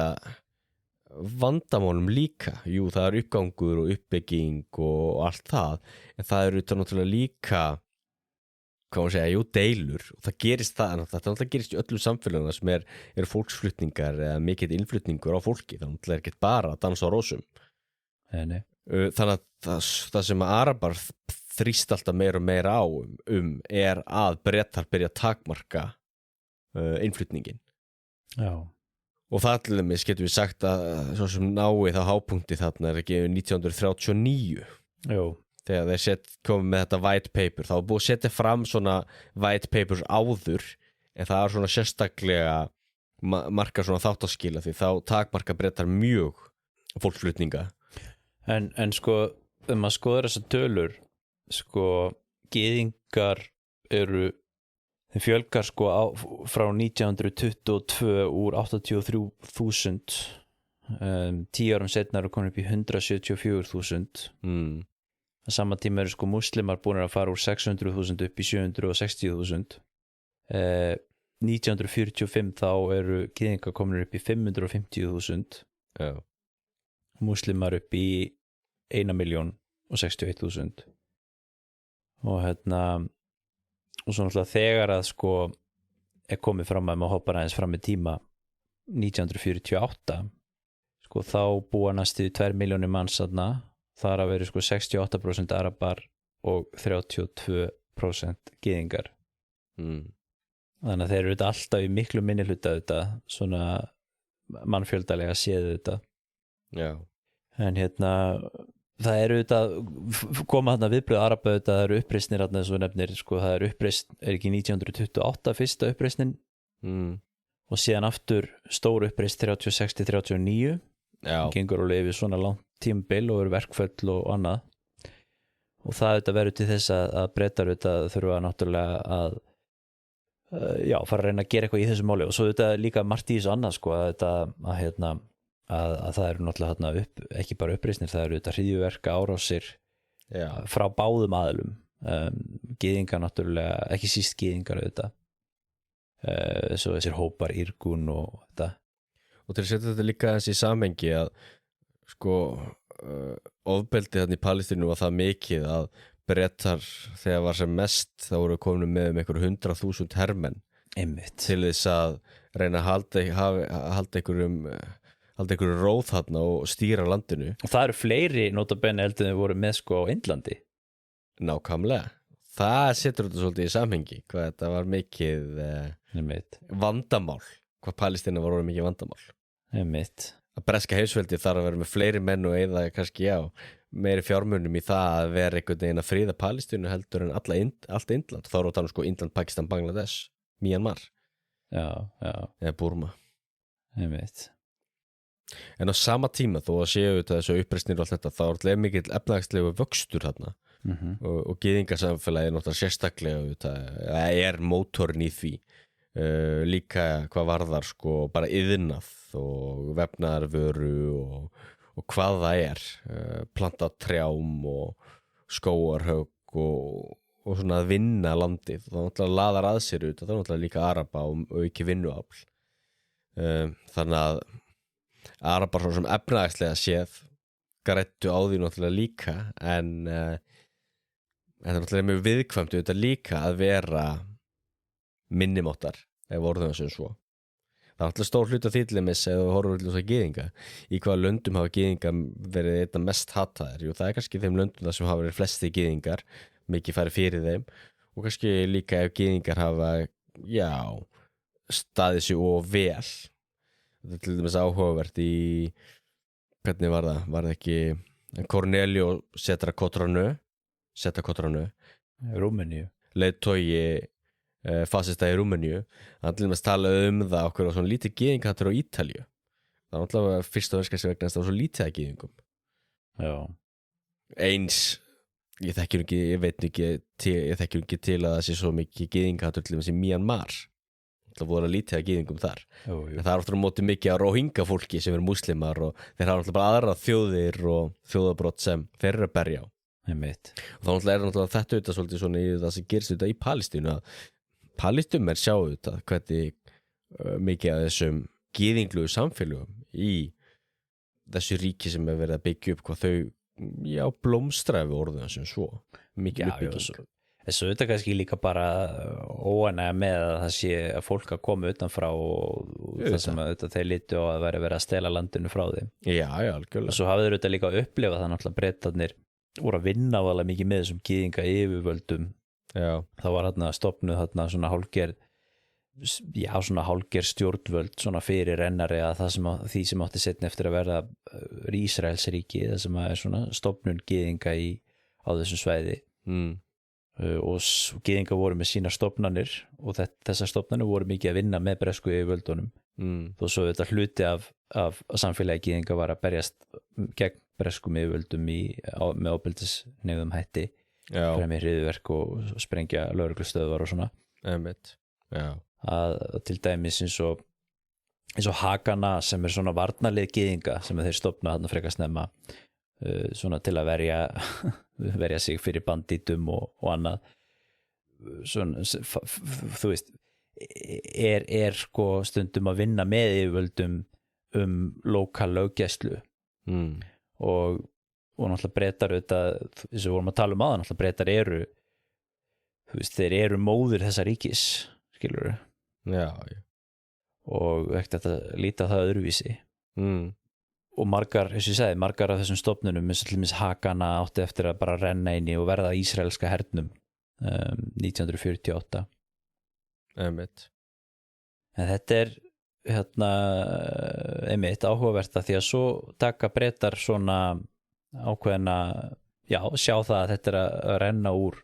B: vandamálum líka. Jú, það uppgangur og uppbygging og allt það, en það auðvitað náttúrulega líka hvað maður segja, deilur og það gerist þetta náttúrulega gerist í öllum samfélagum sem eru fólksflutningar eða mikill innflutningur á fólki, það náttúrulega ekki bara að dansa á rósum. Nei. Þannig að það sem að Arabar þrýst alltaf meira og meira á að Bretar byrja að takmarka innflutningin. Já. Og það til dæmis getum við sagt að svo sem náið á hápunkti þarna ekki 1939. Jú. Þegar þeir komið með þetta white paper, þá búið að setja fram svona white papers áður, en það svona sérstaklega marka svona þáttaskila því þá takmarka Bretar mjög fólksflutninga. En maður skoður þessar tölur, gyðingar þeim fjölgar frá 1922 úr 83.000, 10 árum seinna eru komin upp í 174.000. Á sama tíma eru muslimar búin að fara úr 600.000 upp í 760.000. 1945 þá eru gyðingar komin upp í 550.000. Já. Muslimar upp í 1.061.000 og og svo náttúrulega þegar að komið fram að maður hoppar aðeins fram í tíma 1948 þá búa næstu 2 milljónir manns þar að vera 68% Arabar og 32% gyðingar. Þannig að þeir eru alltaf í miklu minni hluta svona mannfjöldalega séð Já. En það eru koma viðbröð Araba það eru uppreisnir eins og nefnir það eru uppreisn, ekki 1928 fyrsta uppreisnin og síðan aftur stór uppreisn 36-39 gengur alveg yfir svona langt tímabil og eru verkföll og annað og það verður til þess að Bretar þurfa náttúrulega að fara að reyna að gera eitthvað í þessu máli og svo líka margt í þessu annað að það eru náttúrulega ekki bara uppreisnir, það eru hryðjuverka árásir frá báðum aðilum, gyðingar náttúrulega, ekki síst gyðingar svo þessir hópar Irgun og þetta. og til að setja þetta líka eins í samhengi að sko ofbeldi þannig í Palestínu var það mikið að Bretar þegar var sem mest þá voru komin með einhver 100.000 hermenn til þess að reyna að halda einhverjum róð þarna og stýra landinu.
A: Og það eru fleiri notabenni heldur en þau voru með sko á Indlandi.
B: Nákvæmlega. Það setur þetta svolítið í samhengi hvað þetta var mikið vandamál, hvað Palestína var orðið mikið vandamál. Að breska heimsveldi þarf að vera með fleiri menn og eða kannski meiri fjármunum í það að vera einhvern veginn að fríða Palestínu heldur en allt Indland. Þá erum við sko Indland, Pakistan, Bangladesh, Myanmar.
A: Já.
B: Eða Burma. En á sama tíma þó að séu þetta þessu uppreisnir og allt þetta þá er alltaf mikill efnahagslegu vöxtur þarna. Og gyðingasamfélagi er náttúrulega sérstaklega mótorinn í því líka hvað varðar sko bara iðnað og vefnaðarvöru og hvað það planta trjám og skógarhögg og svona að vinna landið þá náttúrulega laðar að sér út það náttúrulega líka araba og ekki vinnuafl þannig að arabar svona sem efnahagslega séð grættu á því náttúrulega líka en þetta er náttúrulega mjög viðkvæmt auðvitað líka að vera minnimáttar ef orðum sem svo. Það er náttúrulega stór hluti af þýtlimis ef þú horfur til þess að gyðinga. Í hvaða löndum hafa gyðingar verið einna mest hataðir? Jú, það er kannski þeim löndum þar sem hafa verið flesti gyðingar, mikið farið fyrir þeim og kannski líka ef gyðingar hafa, staðið sig og vel. Þetta er til dæmis áhugavert í, hvernig var það? Var það ekki Cornelio Seta Cotronu
A: Rúmeníu
B: leiðtogi fasista í Rúmeníu hann til dæmis talaði það okkur á svona lítið gyðingahattur á Ítalíu það var náttúrulega fyrst og verðskast vegna það var svo lítið að gyðingum eins ég þekkir ekki til að það sé svo mikið gyðingahattur til dæmis í Myanmar það voru lítið að gyðingum þar en það er ofta á móti mikið á Rohingya fólki sem muslimar og þeir hafa náttúrulega bara aðra þjóðir og þjóðabrott sem þeir eru að berja á og þá náttúrulega þetta auðvitað svolítið svona í það sem gerist auðvitað í Palestínu að Palestínumenn sjá auðvitað hvernig mikið af þessum gyðinglugu samfélögum í þessu ríki sem verið að byggja upp hvað þau blómstra við orðum sem svo mikið uppbygging
A: Þessu auðvitað kannski líka bara óanægja með að það sé að fólk að koma utanfrá og það sem að þeir lítu á að vera að stela landinu frá þeim.
B: Já, algjörlega.
A: Og svo hafið þeir auðvitað líka að upplifa það náttúrulega Bretarnir voru að vinna á alveg mikið með þessum gyðinga yfirvöldum.
B: Já.
A: Það var stofnuð svona hálfgerð stjórnvöld svona fyrir rennari að því sem átti seinna eftir að verða Ísraelsríki, það sem er svona stofnun gyðinga á þessum svæði. Og gyðingar voru með sínar stofnanir og þessar stofnanir voru mikið að vinna með bresku yfirvöldunum þó svo þetta hluti af samfélagi gyðinga var að berjast gegn breskum yfirvöldum með ofbeldisneyðum hætti fremja hryðjuverk og sprengja lögreglustöðvar og svona að til dæmis eins og Hagana sem er svona varnarlið gyðinga sem þeir stofna þarna frekar snemma svona til að verja sig fyrir bandítum og annað svona, þú veist er sko stundum að vinna með yfirvöldum lokal löggæslu og náttúrulega Bretar auðvitað, þess að vorum að tala áðan náttúrulega Bretar eru þú veist, þeir eru móðir þessa ríkis skilurðu og ekkert að líta það öðruvísi og margar, eins og ég segi, margar af þessum stofnunum eins og til dæmis Hagana átti eftir að bara renna inn í og verða ísraelska hernum 1948 En þetta er einmitt áhugavert að því að svo taka Bretar svona ákveðna sjá það að þetta er að renna úr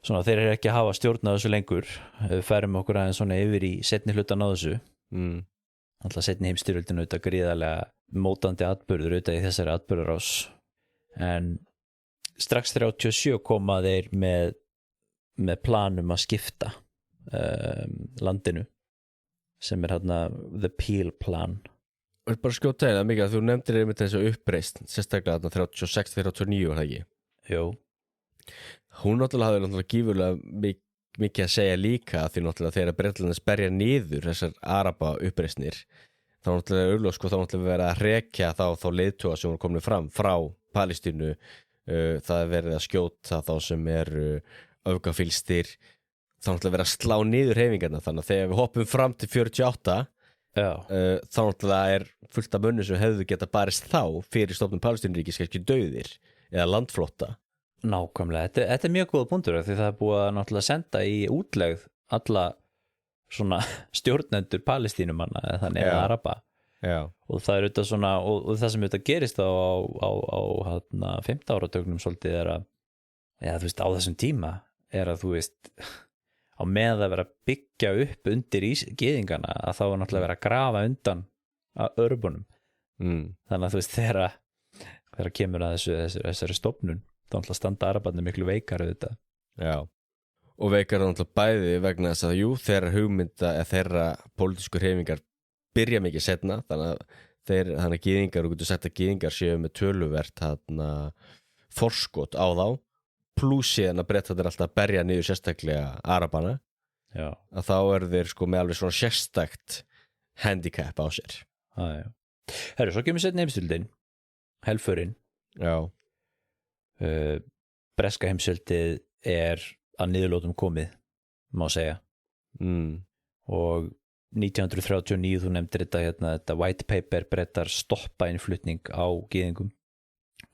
A: svona þeir eru ekki að hafa stjórn á þessu lengur við færum okkur aðeins svona yfir í seinni hlutan á þessu alltaf seinni heimsstyrjöldin auðvitað gríðarlega mótandi atburður auðvitað í þessari atburðarás en strax 37 koma þeir með planum að skipta landinu sem er the Peel plan
B: og bara skjóta það mikið að þú nefndir einmitt þessu uppreist sérstaklega 36-39 var það ekki?
A: Jú
B: hún náttúrulega hafði gífurlega mikið að segja líka því náttúrulega þegar Bretlands berja niður þessar araba uppreisnir þá náttúrulega augljóst sko, þá náttúrulega verið að rekja þá leiðtoga sem voru komin fram frá Palestínu, það er verið að skjóta þá sem eru öfgafylstir, þá náttúrulega verið að slá niður hreyfingarna, þannig að þegar við hoppum fram til 48 þá náttúrulega er fullt af mönnum sem hefðu geta barist þá fyrir stofnun Palestínuríkis kannski dauðir eða landflotta.
A: Nákvæmlega, þetta er mjög góða punktur því það er búið að náttúrulega senda í útlegð alla svona stjórnendur Palestínumanna eða þannig eða araba.
B: Já.
A: Og það er auðvitað svona, og það sem auðvitað gerist á 5. áratugnum svolítið er að, eða þú veist, á þessum tíma er að þú veist, á með að vera að byggja upp undir gyðingana að þá er náttúrulega vera að grafa undan að örbunum. Þannig að þú veist, þegar kemur að þessari stofnun, þá náttúrulega standa arabarnir miklu veikar auðvitað.
B: Já. Og veikar náttúrulega bæði vegna þess að þeirra hugmynda eða þeirra pólitísku hreyfingar byrja mikið setna, þannig að gyðingar, og getur sagt að gyðingar séu með töluvert forskot á þá, pluss síðan að Bretarnir alltaf að berja niður sérstaklega arabana.
A: Já.
B: Að þá þeir sko með alveg svona sérstakt handicap á sér.
A: Já. Herru, svo kemur seinni heimsstyrjöldin, helförin.
B: Já.
A: Breska heimsstyrjöldið er að niðurlótum komið, má segja. Og 1939, þú nefndir þetta white paper, Bretar stoppa innflutning á gyðingum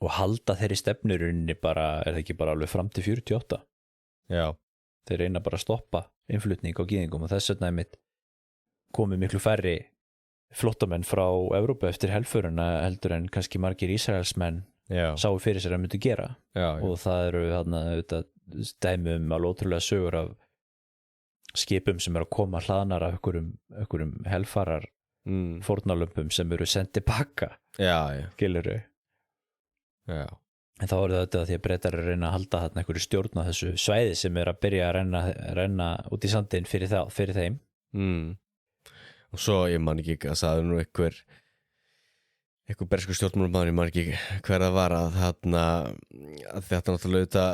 A: og halda þeirri stefnurinni bara, er það ekki bara alveg fram til 48?
B: Já.
A: Þeir reyna bara að stoppa innflutning á gyðingum og þess vegna einmitt komið miklu færri flóttamenn frá Evrópu eftir helföruna heldur en kannski margir Ísraelsmenn sáu fyrir sér að myndu gera.
B: Já.
A: Og það eru þarna dæmi alveg ótrúlega sögur af skipum sem eru að koma hlaðnar af einhverjum helfarar fórnarlömpum sem eru sendið baka.
B: Já.
A: Skilurðu?
B: Já.
A: En þá er þetta því að Bretar eru að reyna að halda þarna einhverju stjórn á þessu svæði sem er að byrja að renna út í sandinn fyrir þeim.
B: Og svo ég man ekki að það nú einhver bersku stjórnmálamaður, ég man ekki hver það var að þetta náttúrulega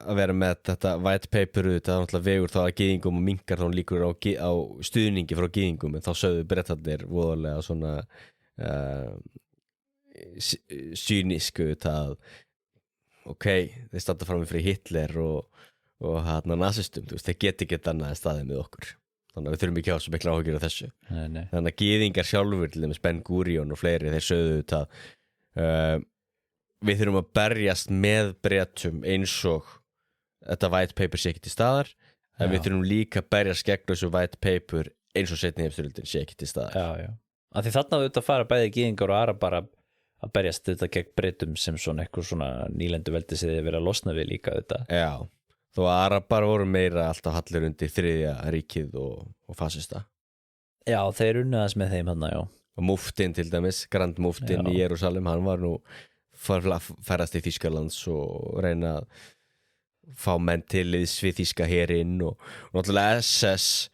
B: að vera með þetta white paper, þetta náttúrulega vegur þá að gyðingum og minkar þá líkur á stuðningi frá gyðingum, en þá sögðu Bretarnir voðalega svona sýnísku að ok, þeir standa fram fyrir Hitler og nasistum, þú veist, þeir geti ekki annað staðið með okkur. Þannig að við þurfum ekki á svo mikla áhyggjur af þessu.
A: Nei.
B: Þannig að gyðingar sjálfur, til dæmis Ben Gurion og fleiri, þeir sögðu þetta við þurfum að berjast með Bretum eins og þetta white paper sé ekki til staðar, en við þurfum líka að berjast gegn þessu white paper eins og seinni heimsstyrjöldin sé ekki til staðar. Já.
A: Af því þarna auðvitað fara bæði gyðingar og arabar að berjast þetta gegn Bretum sem svona eitthvað svona nýlendu veldi sem þeir verið að losna við líka þetta.
B: Já. Þó að arabar voru meira alltaf hallir undir Þriðja ríkið og fasista.
A: Já, þeir unnaðast með þeim þarna, já.
B: Og Muftin til dæmis, Grand Muftin í Jerúsalem, hann var nú færast í Þýskalands og reyna að fá menn til liðs við þýska herinn og náttúrulega SS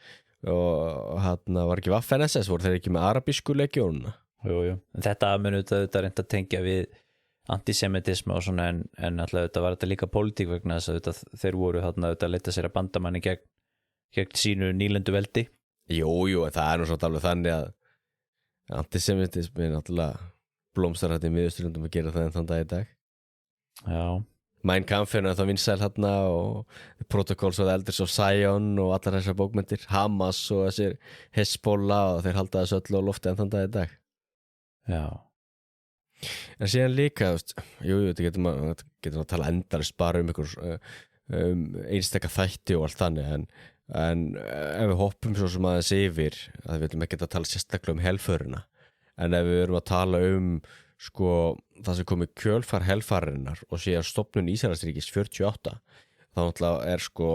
B: og hann var ekki Waffen SS, voru þeir ekki með arabísku legjónuna?
A: Jú. En þetta muni þetta reynd að tengja við antisemitism og svona en alltaf þetta var þetta líka pólitík vegna þess að þeir voru þarna að leita sér að bandamanni gegn sínu nýlendu veldi.
B: Jú, en það er nú svona alveg þannig að antisemitism er náttúrulega blómstarrætt í Miðausturlöndum að gera það enn þann dag í dag.
A: Já.
B: Mein Kampf er það vinsæl þarna og Protocols of the Elders of Zion og allar þessar bókmyndir, Hamas og þessir Hezbollah og þeir halda þessu öllu á lofti enn þann dag í dag.
A: Já.
B: En síðan líka, þetta getur maður að tala endarist bara einstakka þætti og allt þannig, en ef við hoppum svo sem aðeins yfir, að við veitum ekki að tala sérstaklega helförina, en ef við erum að tala sko, það sem komið kjölfar helfarinnar og síðan stofnun Ísraelsríkis 48, þá náttúrulega sko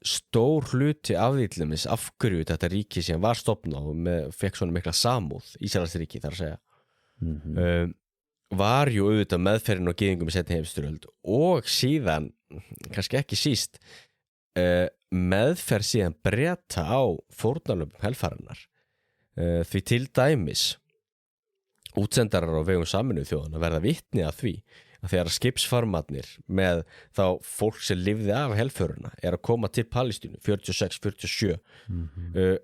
B: stór hluti af því til dæmis af hverju þetta ríki síðan var stofnað og fekk svona mikla samúð, Ísraelsríki þar að segja. Var jú auðvitað meðferðin og gyðingum í seinni heimsstyrjöld og síðan, kannski ekki síst meðferð síðan Breta á fórnarlömbum helfarinnar, því til dæmis útsendarar á vegum Sameinuðu þjóðanna verða vitni að því að þegar skipsfarmarnir með þá fólk sem lifði af helföruna að koma til Palestínu 46-47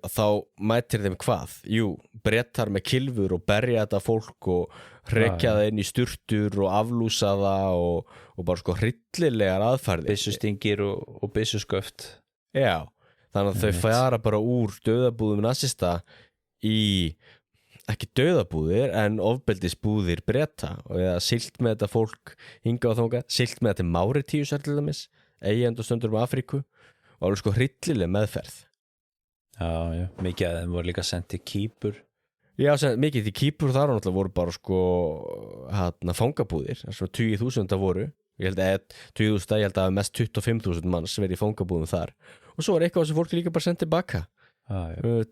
B: þá mætir þeim hvað? Jú, Bretar með kylfur og berja þetta fólk og hrekja það inn í sturtur og aflúsa það og bara sko hryllilegar aðferðir
A: byssustingir og byssusköft.
B: Já, þannig að þau fara bara úr dauðabúðum nasista í ekki dauðabúðir en ofbeldisbúðir Breta og eða siglt með þetta fólk hingað og þangað, siglt með þetta Máritíus til dæmis, eigandi og stöndur um Afríku og alveg sko hryllileg meðferð.
A: Já, mikið að þeim voru líka sendt til Kýpur.
B: Já, mikið til Kýpur þar og náttúrulega voru bara sko fangabúðir, þar sem 20.000 voru, ég held að 20.000, ég held að mest 25.000 manns verið í fangabúðum þar og svo var eitthvað sem fólk líka bara sendt tilbaka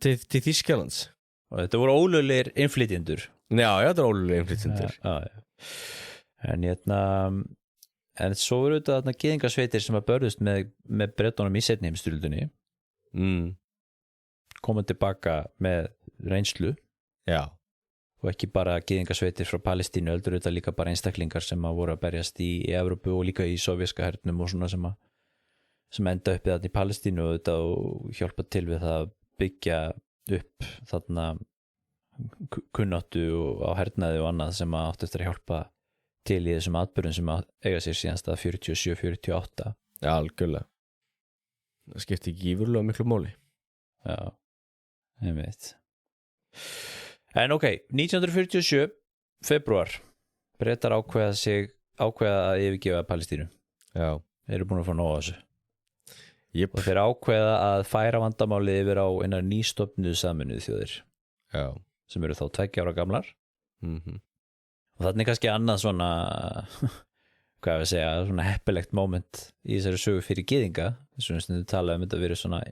B: til Þýskalands.
A: Og þetta voru ólöglegir innflytjendur.
B: Já, þetta voru ólöglegir innflytjendur.
A: En svo voru þetta gyðingasveitir sem að börðust með Bretunum í seinni heimsstyrjöldinni. Koma tilbaka með reynslu.
B: Já.
A: Og ekki bara gyðingasveitir frá Palestínu, heldur þetta líka bara einstaklingar sem að voru að berjast í Evrópu og líka í sovjerska hernum og svona sem enda uppið þarna í Palestínu og hjálpa til við það að byggja upp þarna kunnáttu á hernaði og annað sem átti eftir að hjálpa til í þessum atburðum sem að eiga sér síðanst að 47-48.
B: Já, algjörlega. Það skipti ekki ífurlega miklu máli.
A: Já, ég veit. En ok, 1947 februar Bretar ákveða að yfirgefa Palestínu.
B: Já.
A: Þeir eru búin að fá nóg af þessu.
B: Yep.
A: Og þeir ákveða að færa vandamálið yfir á einar nýstofnuðu Sameinuðu þjóðir.
B: Já.
A: Sem eru þá 2 ára gamlar. Og þarna kannski annað svona hvað við segja, svona heppilegt moment í þessari sögu fyrir gyðinga, þess að við tala þetta verið svona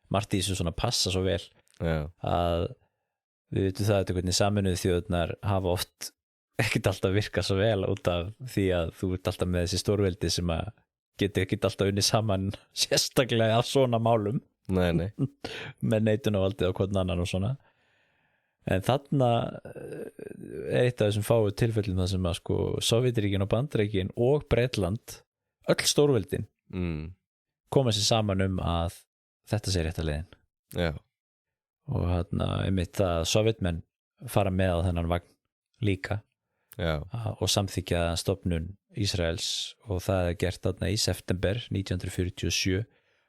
A: margt í þessu svona passa svo vel.
B: Já.
A: Að við vitum það að hvernig Sameinuðu þjóðirnar hafa oft ekkert alltaf virkað svo vel út af því að þú ert alltaf með þessi stórveldi sem að getur ekki alltaf unni saman sérstaklega af svona málum.
B: Nei.
A: Með neitunarvaldið á hvern annan og svona. En þarna eitt af þessum fáu tilfellum það sem að sko Sovétríkin og Bandaríkin og Bretland, öll stórveldin koma sér saman að þetta sé rétta leiðin.
B: Já.
A: Og þarna einmitt að Sovétmenn fara með á þennan vagn líka.
B: Já.
A: Og samþykja stofnun Ísraels og það gert þarna í september 1947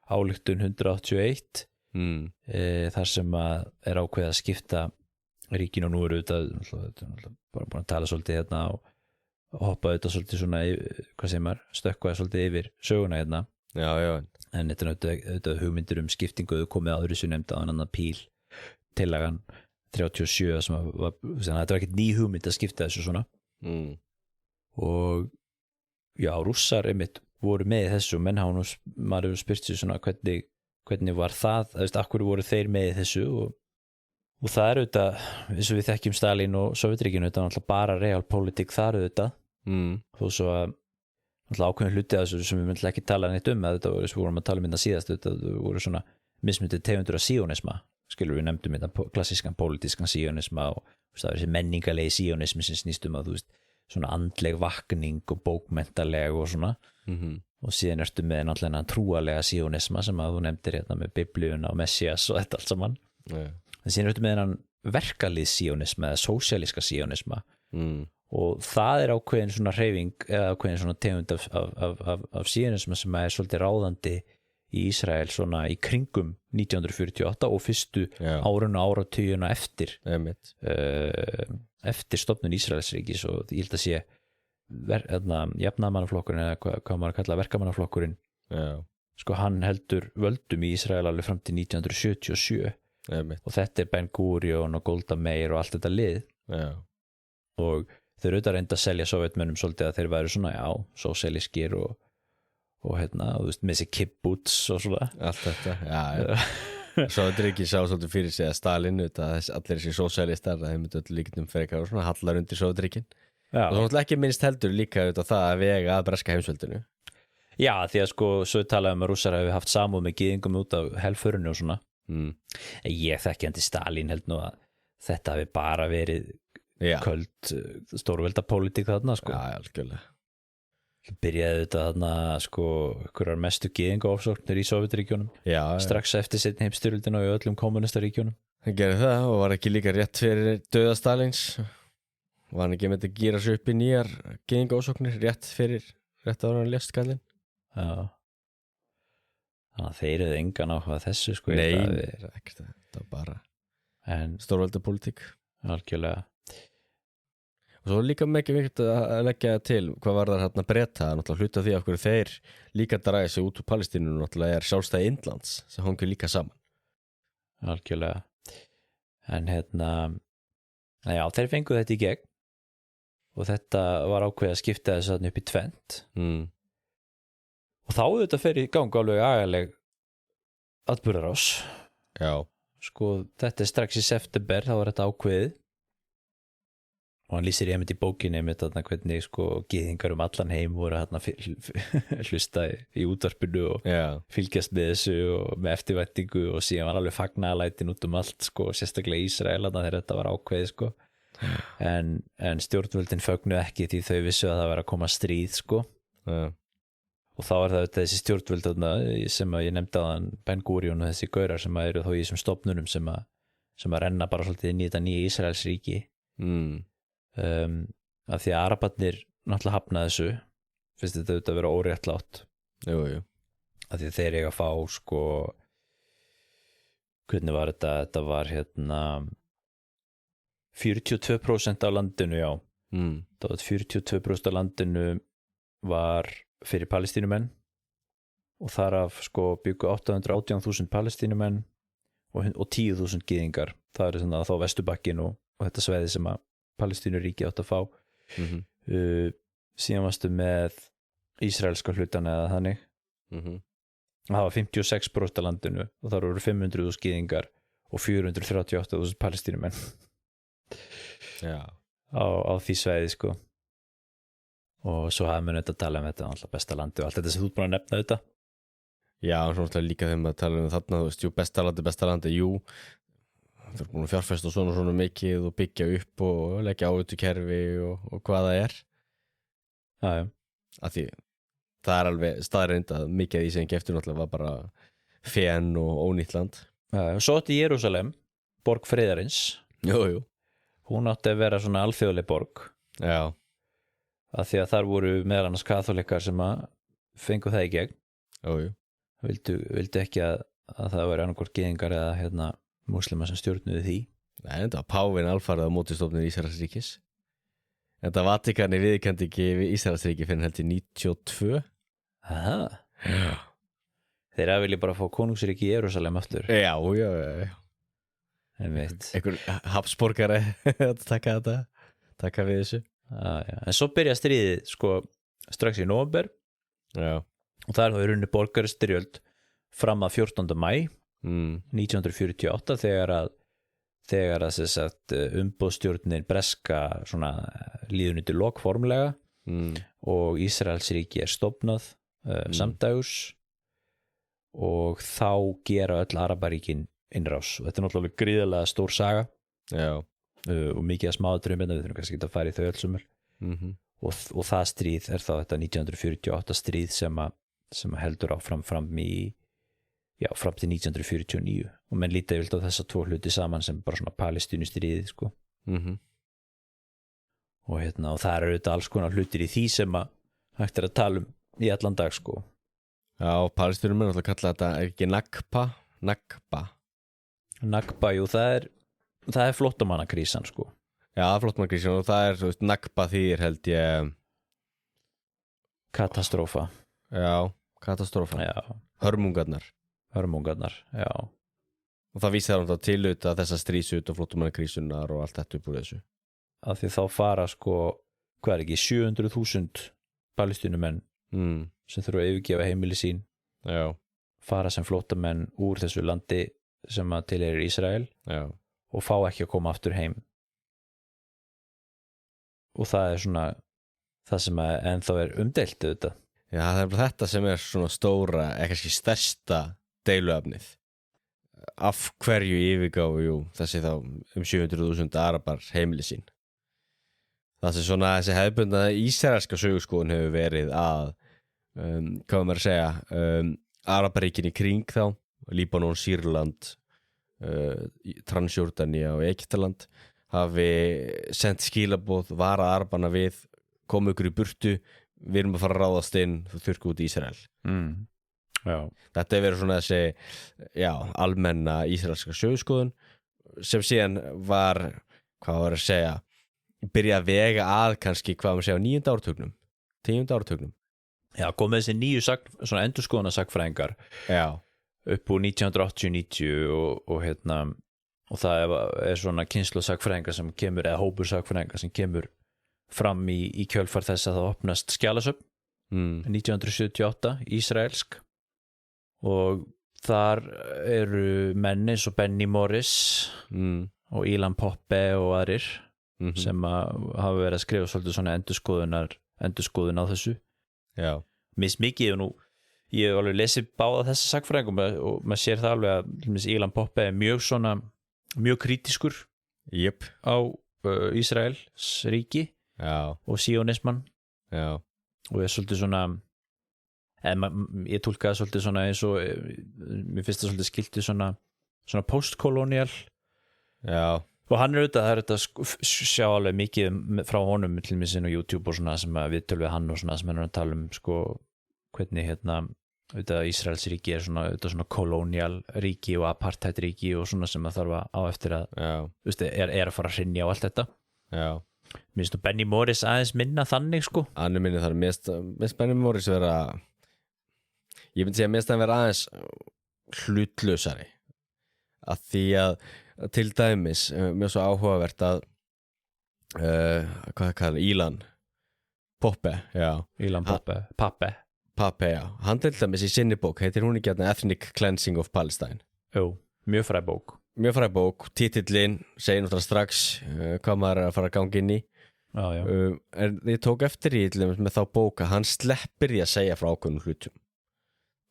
A: ályktun 181 þar sem að ákveðið að skipta ríkin og nú eru bara búin að tala svolítið hérna og hoppa auðvitað svolítið svona hvað segir maður, stökkvaði svolítið yfir söguna hérna.
B: Já.
A: En þetta er auðvitað hugmyndir komið áður þessu nefnda á annan píl tillagan 37 sem þetta var ekkert ný hugmynd að skipta þessu svona. Og já, rússar einmitt voru með þessu, menn hafa maður hefur spurt sér svona hvernig var það, akkur voru þeir með þessu og það er auðvitað, eins og við þekkjum Stalin og Sovétríkinu, þetta er náttúrulega bara realpolitik þar auðvitað, þó svo að náttúrulega ákveðin hluti að þessu sem við myndum ekki tala neitt að þetta voru, við vorum að tala þetta síðast, þetta voru svona mismunandi tegundur af sionisma, skilur við nefndum þetta klassískan pólitískan sionisma og það er þessi menningalegi sionismi sem snýst að þú veist, svona andleg vakning og bókmenntaleg og svona og síðan ertu með náttúrulega trúalega sionisma sem að þú nefndir hérna með biblíuna og Messias og þetta allt saman en síðan ertu með þennan verkalýðs sionisma eða sósíalíska sionisma og það er ákveðin svona hreyfing eða ákveðin svona tegund af sionisma sem er svolítið ráðandi í Ísrael svona í kringum 1948 og fyrstu árun og áratugina eftir stofnun Ísraelsríkis og ég held að sé jafnaðarmannaflokkurinn eða hvað maður kalla verkamannaflokkurinn sko hann heldur völdum í Ísrael alveg fram til 1977 og þetta er Ben Gurion og Golda Meir og allt þetta lið og þeir auðvitað reynda að selja sovjetmönnum svolítið að þeir væru svona sósíalískir og hérna, þú veist, með þessi kibbutz og svona
B: allt þetta, Sovétríkin sá svolítið fyrir sig að Stalin allir þessi sósíalistar að þeim myndu öll líkindum frekar og svona hallar undir Sovétríkin og þá náttúrulega ekki minnst heldur líka það að vega að breska heimsveldinu.
A: Já, því að sko svo talaðum að rússar hafi haft samúð með gyðingum út af helförinu og svona ég þekki hann til Stalin held nú að þetta hafi bara verið köld stórvelda pólitík þarna sko.
B: Já, algjörlega.
A: Byrjaði þetta þarna sko einhverjar mestu gyðingaofsóknir í Sovétríkjunum strax eftir seinni heimsstyrjöldina og í öllum kommunistaríkjunum.
B: Hann gerði það og var ekki líka rétt fyrir dauða Stalins. Var hann ekki með þetta að gera sig upp í nýjar gyðingaofsóknir rétt ára hann lést kallinn.
A: Já. Þannig að þeir eru engan áhuga þessu sko.
B: Nei, ekkert þetta var bara stórvelda pólitík.
A: Algjörlega.
B: Og svo líka mikið viktigt að leggja til hvað var það hérna Breta, náttúrulega hluta því af hverju þeir líka draga sig út úr Palestínu náttúrulega sjálfstæði Indlands sem hangir líka saman.
A: Algjörlega. En já, þeir fengu þetta í gegn og þetta var ákveðið að skipta þessu upp í tvent. Og þá þetta fer í gang alveg agaleg atburðarás.
B: Já.
A: Sko, þetta strax í september, þá var þetta ákveðið. Og hann lýsir einmitt í bókinni einmitt hvernig sko gyðingar allan heim voru hlusta í útvarpinu og fylgjast með þessu og með eftirvæntingu og síðan var alveg fagnaðalætin út allt sko, sérstaklega Ísrael þegar þetta var ákveðið sko. En stjórnvöldin fögnuðu ekki því þau vissu að það var að koma stríð sko. Og þá það þessi stjórnvöld sem að ég nefndi áðan Ben Gurion og þessi gaurar sem að eru þó í þessum stofnunum sem að renna bara svolítið inn í þetta nýja Ísraelsríki. Af því að Arabarnir náttúrulega hafna þessu finnst þetta auðvitað að vera óréttlátt.
B: Jú.
A: Af því að þeir eiga að fá sko hvernig var þetta var 42% af landinu það var 42% af landinu var fyrir palestínumenn og þar af sko byggu 818.000 palestínumenn og 10.000 gyðingar. Það er svona þá Vesturbakkin og þetta svæði sem að Palestínuríki átt að fá. Síðan varstu með ísraelska hlutan eða þannig. Það var 56% af landinu og þar voru 500.000 gyðingar og 438.000 palestínumenn.
B: Já.
A: Á því svæði sko. Og svo hafði maður að tala þetta alltaf besta landi og allt þetta sem þú ert búin að nefna þetta.
B: Já, og svona líka þegar maður tala þarna, þú veist, besta landi, jú. Þeir eru búin að fjárfesta svona mikið og byggja upp og leggja áhættukerfi og hvað það er.
A: Já.
B: Af því það er alveg staðreind að mikið af því sem geftur náttúrulega var bara fen og ónýtt land.
A: Já, og svo átti Jerúsalem, borg friðarins.
B: Jú. Hún
A: átti að vera svona alþjóðleg borg.
B: Já.
A: Af því að þar voru meðal annars kaþólikkar sem að fengu það í gegn.
B: Jú.
A: Vildu ekki að það væri annarkvort gyðingar eða múslima sem stjórnuðu því.
B: Nei, þetta var Pávin alfarið á móti stofnun Ísraelsríkis. Þetta Vatíkanið viðurkenndi ekki við Ísraelsríki fyrir held í 92.
A: Aha. Já. Þeir vilja bara fá konungsríki í Jerúsalem aftur.
B: Já. Einhver Habsborgari að taka við þessu.
A: Já. En svo byrja stríðið sko strax í nóvember.
B: Já.
A: Og það þá í rauninni borgarastyrjöld fram að 14. maí 1948 þegar að umboðsstjórnin breska svona líður undir lok formlega og Ísraelsríki stofnað samdægurs og þá gera öll Arabaríkin innrás og þetta er náttúrulega gríðarlega stór saga.
B: Já.
A: Og mikið að smáðurum við þurfum kannski ekki að fara í þau öll sumul og það stríð er þá þetta 1948 stríð sem heldur áfram fram til 1949 og menn líta yfir á þessa tvo hluti saman sem bara svona Palestínustríðið sko. Og og það eru auðvitað alls konar hlutir í því sem að hægt er að tala í allan dag sko.
B: Já, Palestínumenn alltaf kalla þetta ekki
A: Nakba, jú, það er flóttamannakrísan sko.
B: Já, flóttamannakrísan og það er, þú veist, Nakba þýðir held ég
A: Katastrófa.
B: Já, katastrófa.
A: Já.
B: Hörmungarnar,
A: já.
B: Og það vísar hann þá til auðvitað þessa strísut og flóttamannakrísunar og allt þetta upp úr þessu.
A: Af því þá fara sko, hvað er ekki, 700.000 palestínumenn sem þurfa að yfirgefa heimili sín.
B: Já.
A: Fara sem flóttamenn úr þessu landi sem að tilheyrir Ísrael.
B: Já.
A: Og fá ekki að koma aftur heim. Og það er svona það sem ennþá er umdeilt auðvitað.
B: Já, það er bara þetta sem er svona stóra, ekki stærsta deiluefnið. Af hverju yfirgáfu þessi þá 700.000 arabar heimili sín? það sem svona þessi hefðbundna ísraelska söguskoðun hefur verið að hvað maður að segja Arabaríkin í kring þá Líbanon, Sýrland Transjordania og Egyptaland hafi sendt skilaboð varað Arabana við koma ykkur í burtu, við erum að fara að ráðast inn þú þurrku út í Ísrael þetta hefur verið svona þessi almenna ísraelska söguskoðun sem síðan var hvað var að segja byrja að vega að kannski hvað maður segja á 9. áratugnum 10. áratugnum
A: komið þessi nýju svona endurskoðuna sagfræðingar upp úr 1980-90 og það er svona kynslóð sagfræðingar sem kemur eða hópur sagfræðingar sem kemur fram í kjölfar þess að það opnast skjalasöfn 1978 ísraelsk og þar eru menn eins og Benny Morris og Ilan Poppe og aðrir sem hafa verið að skrifa svolítið svona endurskoðun á þessu Mist mikið og nú ég hef alveg lesið báða þessa sagfræðingum og maður sér það alveg að Ilan Poppe er mjög kritískur á Ísraels ríki og sionisman og er svolítið svona ég túlkaði svolítið svona eins og mér finnst það svolítið skiltið svona postkolonial og hann er auðvitað, það er auðvitað sjá alveg mikið frá honum til mér sinn á YouTube og svona sem að við tölum við hann og svona sem hann er að tala sko hvernig auðvitað Ísraels ríki er svona kolonial ríki og apartheid ríki og svona sem að þarf á eftir að er að fara að hrynja á allt þetta mér finnst nú Benny Morris aðeins minna þannig sko
B: hann er minni þar mest Benny Morris vera ég myndi segja mest að vera aðeins hlutlausari að því að til dæmis mjög svo áhugavert að hvað það kallar Ilan Poppe
A: Ilan Poppe
B: hann til dæmis í sinni bók heitir hún ekki Ethnic Cleansing of Palestine
A: mjög fræg bók
B: titillinn segir náttúrulega strax hvað maður er að fara að ganga inn í en ég tók eftir í með þá bók að hann sleppir því að segja frá ákveðnum hlutum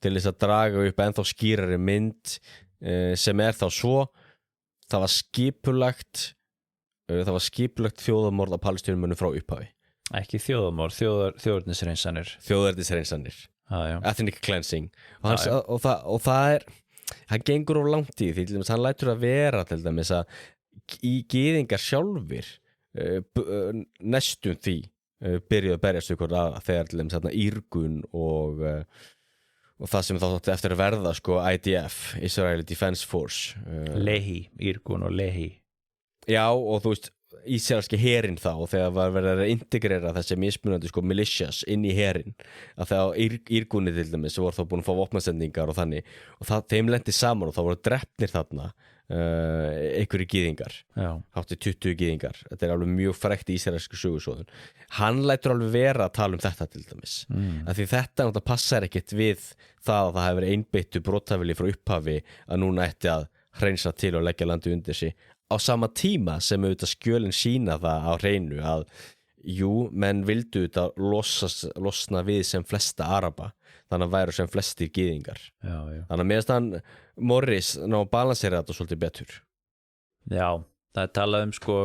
B: til þess að draga upp ennþá skýrari mynd sem er þá svo það var skipulagt þjóðamorð á palestínumönnum frá upphafi
A: ekki þjóðamorð, þjóðernishreinsanir
B: ethnic cleansing og það er hann gengur of langt í því til dæmis hann lætur að vera til dæmis að í gyðingar sjálfir næstum því byrjuðu að berjast ykkur að þegar til dæmis írgun og það sem þá þótti eftir að verða sko IDF, Israeli Defense Force
A: Lehi, írgun og Lehi
B: og þú veist ísraelski herinn þá og þegar var verið að integrera þessi mismunandi sko militias inn í herinn að þegar írgunni til dæmis voru þá búin að fá vopnasendingar og þannig og þeim lendi saman og þá voru drepnir þarna einhverjir gyðingar hátti 20 gyðingar þetta er alveg mjög frækt í ísraelsku sögusögun hann lætur alveg vera að tala um þetta til dæmis að því þetta náttúrulega passar ekkert við það að það hefur einbeittu brottafili frá upphafi að núna ætti að hreinsa til og leggja landi undir sig á sama tíma sem auðvitað skjölin sína það á hreinu að menn vildu auðvitað losna við sem flesta araba þannig að væru sem flestir gyðingar þannig að meðast hann Morris ná að balansera þetta svolítið betur
A: það er talað sko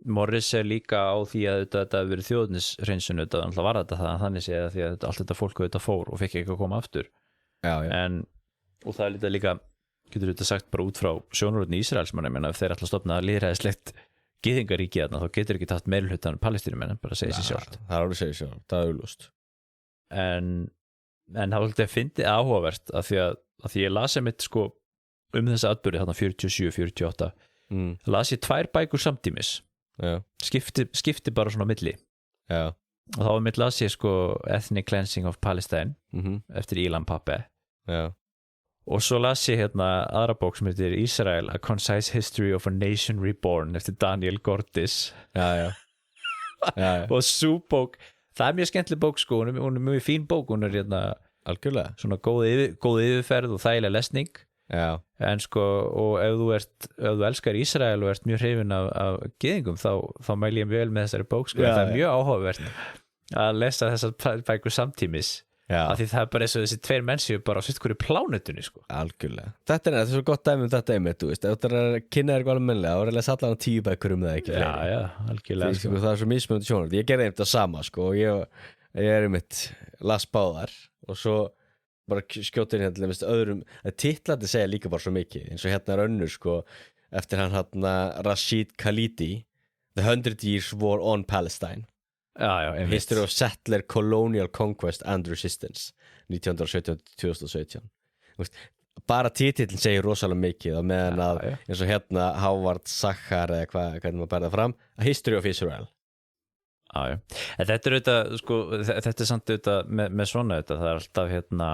A: Morris er líka á því að þetta hefur verið þjóðernishreinsun þetta var þetta þannig séð því að allt þetta fólk auðvitað fór og fekk ekki að koma aftur og það er líka getur þetta sagt bara út frá sjónarhorni Ísraelsmanna menn ef þeir ætla að stofna lýðræðislegt gyðingaríki þarna þá getur ekki tatt meirihlutan palestínumenn bara að segja sér sjálft
B: það er alveg að segja sjálft, það er augljóst
A: en það var alltaf fyndið áhugavert af því ég las einmitt sko þessa atburði þarna 47-48 las ég 2 bækur samtímis skipti bara svona á milli og þá mitt las ég sko Ethnic Cleansing of Palestine eftir Ilan Poppe og svo las ég aðra bók sem heitir Israel, A Concise History of a Nation Reborn eftir Daniel Gordis og sú bók það er mjög skemmtileg bók sko hún er mjög fín bók, hún er
B: algjörlega
A: svona góð yfirferð og þægileg lesning en sko og ef þú elskar Ísrael og ert mjög hrifinn af gyðingum þá mæli ég vel með þessari bók sko það er mjög áhugavert að lesa þessar bækur samtímis af því það bara eins og þessi tveir menn séu bara á sitt hverju plánetunni sko.
B: Algjörlega. Þetta er svo gott dæmi þetta einmitt, þú veist, ef þetta er að kynna þér eitthvað almennilega, þá er að lesa allan 10 bækur það ekki fleiri.
A: Já, algjörlega
B: sko. Það er svo mismunandi sjónarhorn. Ég gerði einmitt það sama sko, og ég er einmitt las báðar og svo bara skjóta inn hérna öðrum, titlandi segja líka bara svo mikið, eins og hérna er önnur sko, eftir hann Rashid Khalidi, The 100 Years War on Palestine. History of Settler, Colonial Conquest and Resistance 1917-2017. Bara titillin segir rosalega mikið og meðan að eins og hérna Howard Zahar eða hvernig maður bærða fram, A History of Israel.
A: En þetta er auðvitað sko, þetta er samt auðvitað með svona auðvitað, það er alltaf hérna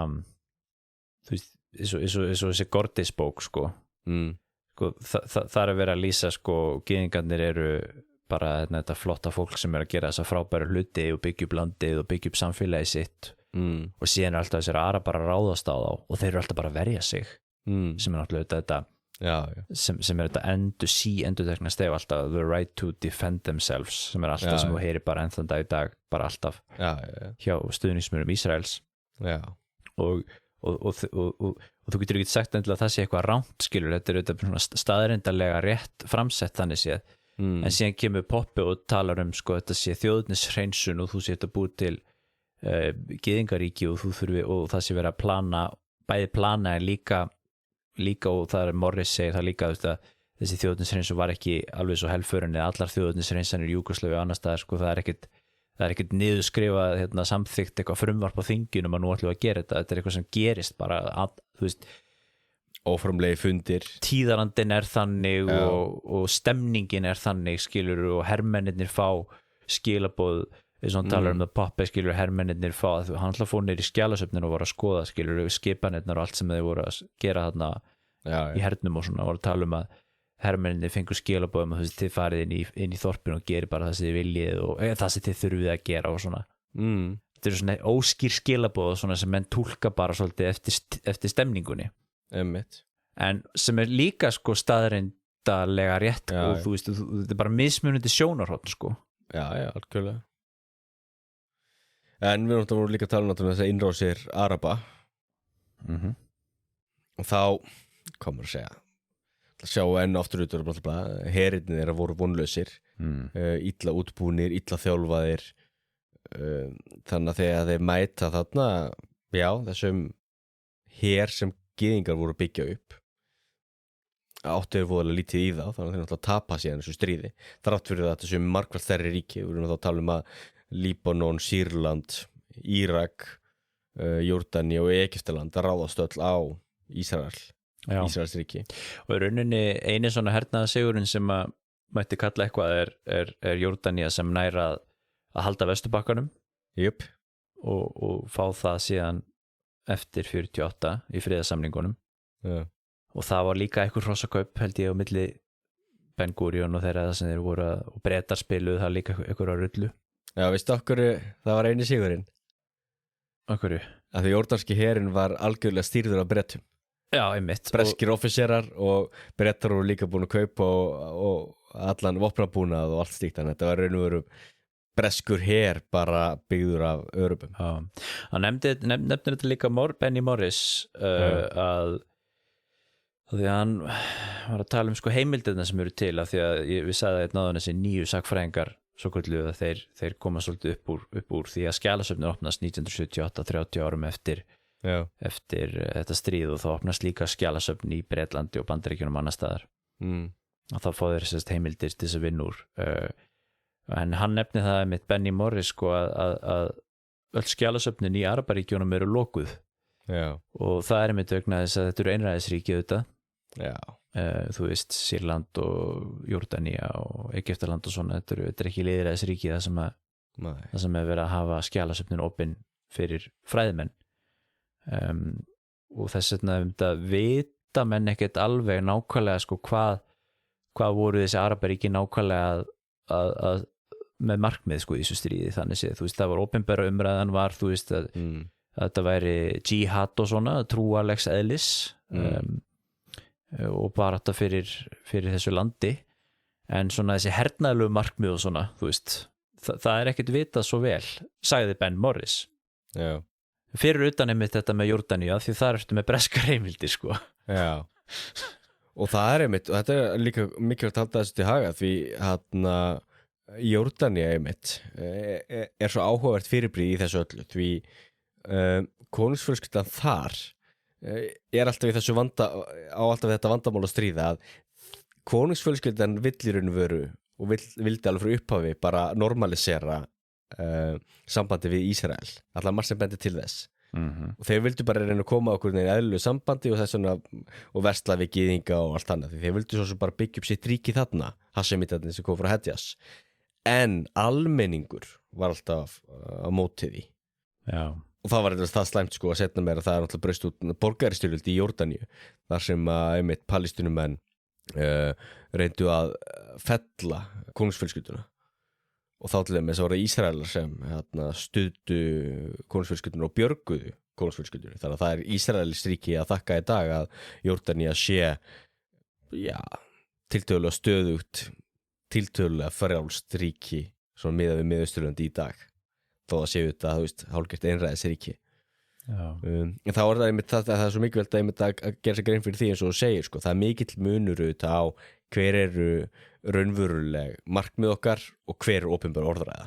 A: þú veist, eins og þessi Gordis bók sko, sko það er að vera að lýsa sko, gyðingarnir eru bara þetta flotta fólk sem er að gera þessa frábæru hluti og byggja upp landið og byggja upp samfélagi sitt og síðan er alltaf þessir Arabar að ráðast á þá og þeir eru alltaf bara að verja sig sem er náttúrulega þetta sem er þetta endurtekna stef alltaf the right to defend themselves sem er alltaf sem þú heyrir bara ennþann dag í dag bara alltaf hjá stuðningsmönnum Ísraels og þú getur ekki sagt endilega að það sé eitthvað rangt skilur, þetta er auðvitað staðreindarlega rétt framsett þannig séð en síðan kemur Poppi og talar sko þetta sé þjóðnishreinsun og þú sé þetta búið til gyðingaríki og það sé verið að bæði plana en líka og það er Morris segir það líka þessi þjóðnishreinsun var ekki alveg svo helförin eða allar þjóðnishreinsanir í Júgóslavíu og annars staðar sko, það er ekkert niðurskrifað samþykkt eitthvað frumvarp á þinginum að nú ætlum við að gera þetta er eitthvað sem gerist bara þú veist
B: óformlegi fundir
A: tíðarandinn er þannig og stemningin er þannig skilur og hermennirnir fá skilaboð eins og hann talar það Poppi skilur hermennirnir fá hann alltaf fór niður í skjalasöfnin og var að skoða skilur skipanirnar og allt sem þeir voru að gera þarna í hernum og svona voru að tala að hermennirnir fengur skilaboð þú veist þið farið inn í þorpinu og gerir bara það sem þið viljið og það sem þið þurfið að gera og svona þetta eru svona óskýr skilaboð svona sem menn túlka bara svolítið eftir stemningunni en sem er líka sko staðreindarlega rétt og þú veist, þetta er bara mismunandi sjónarhorn sko
B: algjörlega en við vorum líka að tala um þess að innrásir Araba og þá komur að segja sjá enn aftur út herinnir þeirra voru vonlausir illa útbúnir, illa þjálfaðir þannig að þegar þeir mæta þarna þessum her sem gyðingar voru að byggja upp áttuður voðalega lítið í það þannig að þeir náttúrulega tapa síðan þessu stríði þrátt fyrir það þessu margvælt stærri ríki við erum þá að tala um að Líbanon, Sýrland, Írak Jordani og Egyptaland að ráðast öll á Ísraels ríki
A: og í rauninni eini svona hernaðarsigurinn sem að mætti kalla eitthvað er Jordani sem næra að halda Vesturbakkanum og fá það síðan eftir 48 í friðarsamningunum og það var líka einhver hrossakaup held ég á milli Ben Gurion og þeirra sem þeir voru og Bretar spiluðu það líka einhver á rullu
B: veistu okkur það var eini sigurinn
A: okkur
B: að því jordanski herinn var algjörlega stýrður af Bretum
A: einmitt
B: breskir officerar og Bretar voru líka búin að kaupa og allan vopnabúnað og allt slíkt þannig þetta var raun og veru breskur her bara byggður af örubum
A: hann nefnir þetta líka Benny Morris að því að hann var að tala sko heimildirna sem eru til af því að við sagði að náðan þessi nýju sakfræðingar svo kvöldlu að þeir koma svolítið upp úr því að skjalasöfnir opnast 1978 30 árum eftir þetta stríð og þá opnast líka skjalasöfn í Bretlandi og Bandaríkjunum annar staðar og þá fá þeir sérst heimildir til þess að vinna úr en hann nefni það með Benny Morris sko að öll skjalasöfnin í Arabaríkjunum eru lokuð og það er einmitt vegna þess að þetta eru einræðisríki auðvitað þú veist Sýrland og Jordania og Egyptaland og svona þetta er ekki lýðræðisríki það sem er verið að hafa skjalasöfnin opin fyrir fræðimenn og þess vegna vita menn ekkert alveg nákvæmlega sko hvað voru þessi Arabaríki nákvæmlega að með markmið sko í þessu stríði þannig séð þú veist það var opinbera umræðan var þú veist að þetta væri jihad og svona trúarlegs eðlis og bara þetta fyrir þessu landi en svona þessi hernaðlegu markmið og svona þú veist það er ekkert vitað svo vel sagði Ben Morris fyrir utan einmitt þetta með Jórdaníu því þar ertu með breskar heimildir sko.
B: Já, og það einmitt, og þetta líka mikilvægt að halda þessu til haga því Jórdaníu einmitt svo áhugavert fyrirbrigði í þessu öllu því konungsfjölskyldan þar alltaf í þessu alltaf þetta vandamál að stríða að konungsfjölskyldan vill í raun og veru og vildi alveg frá upphafi bara normalisera sambandi við Ísrael allar margt sem bendi til þess og þeir vildu bara reyna að koma okkur í eðlilegu sambandi og þess vegna og versla við gyðinga og allt annað því þeir vildu svo sem bara byggja upp sitt ríki þarna Hashemitarnir sem kom frá Hedjas en almenningur var alltaf á móti því og það var það slæmt sko að setna meira það náttúrulega braust út borgarastyrjöld í Jórdaníu þar sem einmitt palestínumenn reyndu að fella konungsfjölskylduna og þá til þess að voru Ísraelar sem stuðdu konungsfjölskylduna og björguðu konungsfjölskylduna þannig að það Ísraelis ríki að þakka í dag að Jórdaníu sé tiltölulega stöðugt tiltölulega frjálst ríki svona miðað við Miðausturlönd í dag þó að séu þetta, hálfgert einræðisríki en þá það einmitt það svo mikilvægt að gera sér grein fyrir því eins og þú segir sko, það mikill munur auðvitað á hver eru raunveruleg markmið okkar og hver opinber orðræða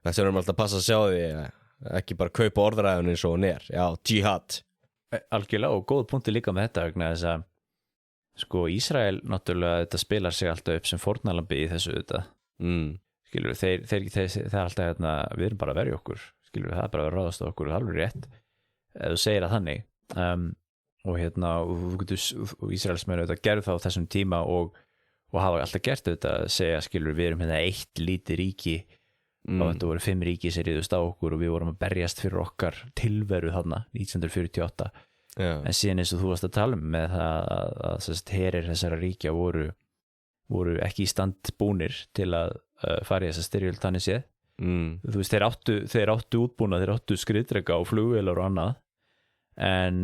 B: þess vegna erum alltaf að passa að sjá því ekki bara kaupa orðræðun eins og hún jihad
A: algjörlega og góð punkti líka með þetta vegna þess að sko Ísrael náttúrulega þetta spilar sig alltaf upp sem fórnarlambi í þessu þetta skilur þeir er alltaf við erum bara að verja okkur skilur það er bara að ráðast á okkur alveg rétt ef þú segir að þannig og Ísraelsmenn auðvitað gerðu það á þessum tíma og hafa alltaf gert þetta að segja skilur við erum eitt lítið ríki og þetta voru 5 ríki sem riðust á okkur og við vorum að berjast fyrir okkar tilveru þarna 1948 en síðan eins og þú varst að tala með það að herir þessara ríkja voru ekki í stand búnir til að fara í þessa styrjöld þannig séð þú veist þeir áttu útbúna þeir áttu skriðdreka og flugvélar og annað en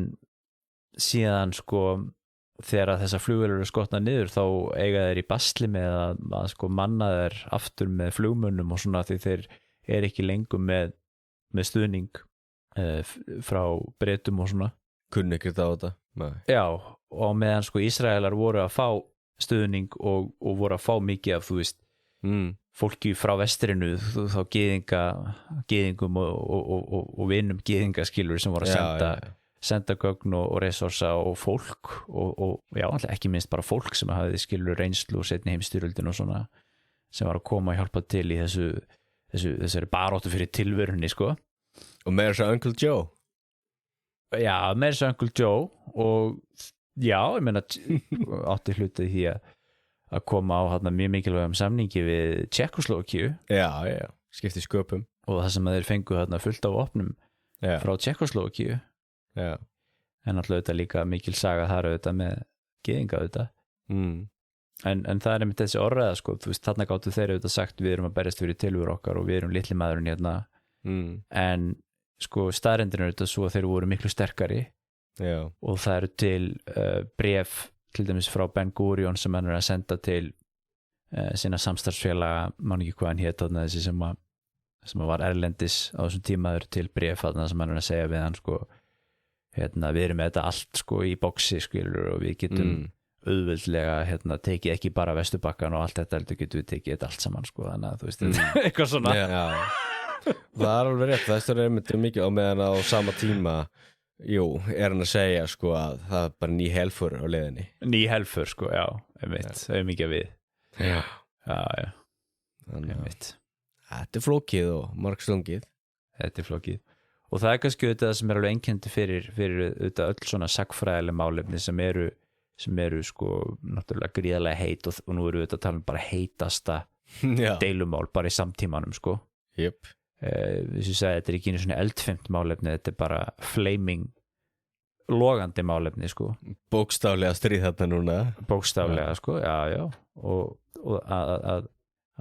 A: síðan sko þegar að þessar flugvélar eru skotnað niður þá eiga þeir í basli með að sko manna þeir aftur með flugmönnum og svona því þeir ekki lengur með stuðning frá Bretum og svona
B: kunni ekkert á þetta
A: já og meðan sko Ísraelar voru að fá stuðning og voru að fá mikið af þú veist fólki frá vestrinu þá gyðingum og vinum gyðingaskilur sem voru að senda gögn og resursa og fólk og alltaf ekki minnst bara fólk sem hafði skilur reynslu og seinni heimsstyrjöldin og svona sem var að koma að hjálpa til í þessari baráttu fyrir tilverunni sko
B: og meira svo Uncle Joe
A: meira svo Uncle Joe og ég meina átti hlutið því að koma á mjög mikilvægum samningi við Tékkóslóvakíu
B: skipti sköpum
A: og það sem þeir fengu fullt af opnum frá Tékkóslóvakíu en alltaf þetta líka mikil saga þar auðvitað með gyðinga auðvitað en það einmitt þessi orðræða sko, þú veist, þarna gáttu þeir auðvitað sagt við erum að berjast fyrir tilveru okkar og við erum litli maðurinn hérna en sko staðreyndin er auðvitað svo að þeir voru miklu sterkari og það eru til bréf til dæmis frá Ben Gurion sem hann er að senda til sína samstarfsfélaga man ekki hvað hann hét þessi sem var erlendis á þessum tíma eru til bréf sem hann er að segja við hann sko við erum með þetta allt sko í boxi skilur og við getum auðveldlega tekið ekki bara Vesturbakkan og allt þetta heldur getum við tekið þetta allt saman sko þannig að þú veist eitthvað svona
B: það er alveg rétt það er einmitt mikið á meðan á sama tíma er hann að segja sko að það er bara ný helfur á leiðinni
A: ný helfur sko einmitt það er mikið við einmitt
B: þetta er flókið og margslungið
A: þetta er flókið og það er kannski auðvitað sem er alveg einkenndi fyrir auðvitað öll svona sagfræðileg málefni sem eru sko náttúrulega gríðarlega heit og nú eru auðvitað að tala um bara heitasta deilumál bara í samtímanum sko þess að þetta er ekki einu svona eldfimt málefni þetta er bara flaming logandi málefni sko
B: bókstaflega stríð þetta núna
A: bókstaflega sko, og að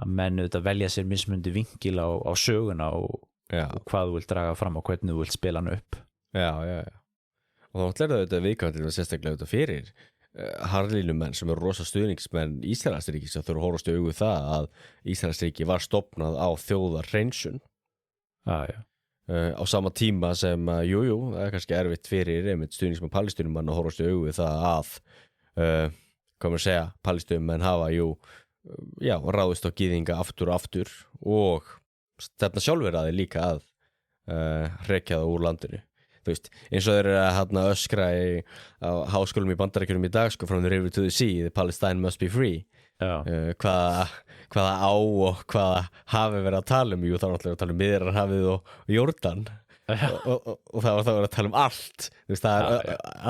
A: menn auðvitað velja sér mismundi vingil á söguna og hvað þú vilt draga fram og hvernig þú vilt spila hann upp
B: og þá ætlar það auðvitað viðkvæmlega sérstaklega auðvitað fyrir harðlínumenn sem eru rosa stuðningsmenn Ísraelsríkis að þurfa að horfast í augu það að Ísraelsríki var stofnað á þjóðarhreinsun á sama tíma sem jú, það er kannski erfitt fyrir einmitt stuðningsmenn Palestínumanna að horfast í augu við það að hvað maður segja, Palestínumenn hafa ráðist á gyðinga aftur og aftur og stefna sjálfur að þeir líka að hrekja það úr landinu. Þú veist, eins og þeir eru að öskra á háskólum í Bandaríkjunum í dag sko, from the river to the sea, the Palestine must be free. Hvaða á og hvaða hafi verið að tala jú, þá náttúrulega að tala Miðjarðarhafið og Jórdan og það var að tala allt. Þú veist, það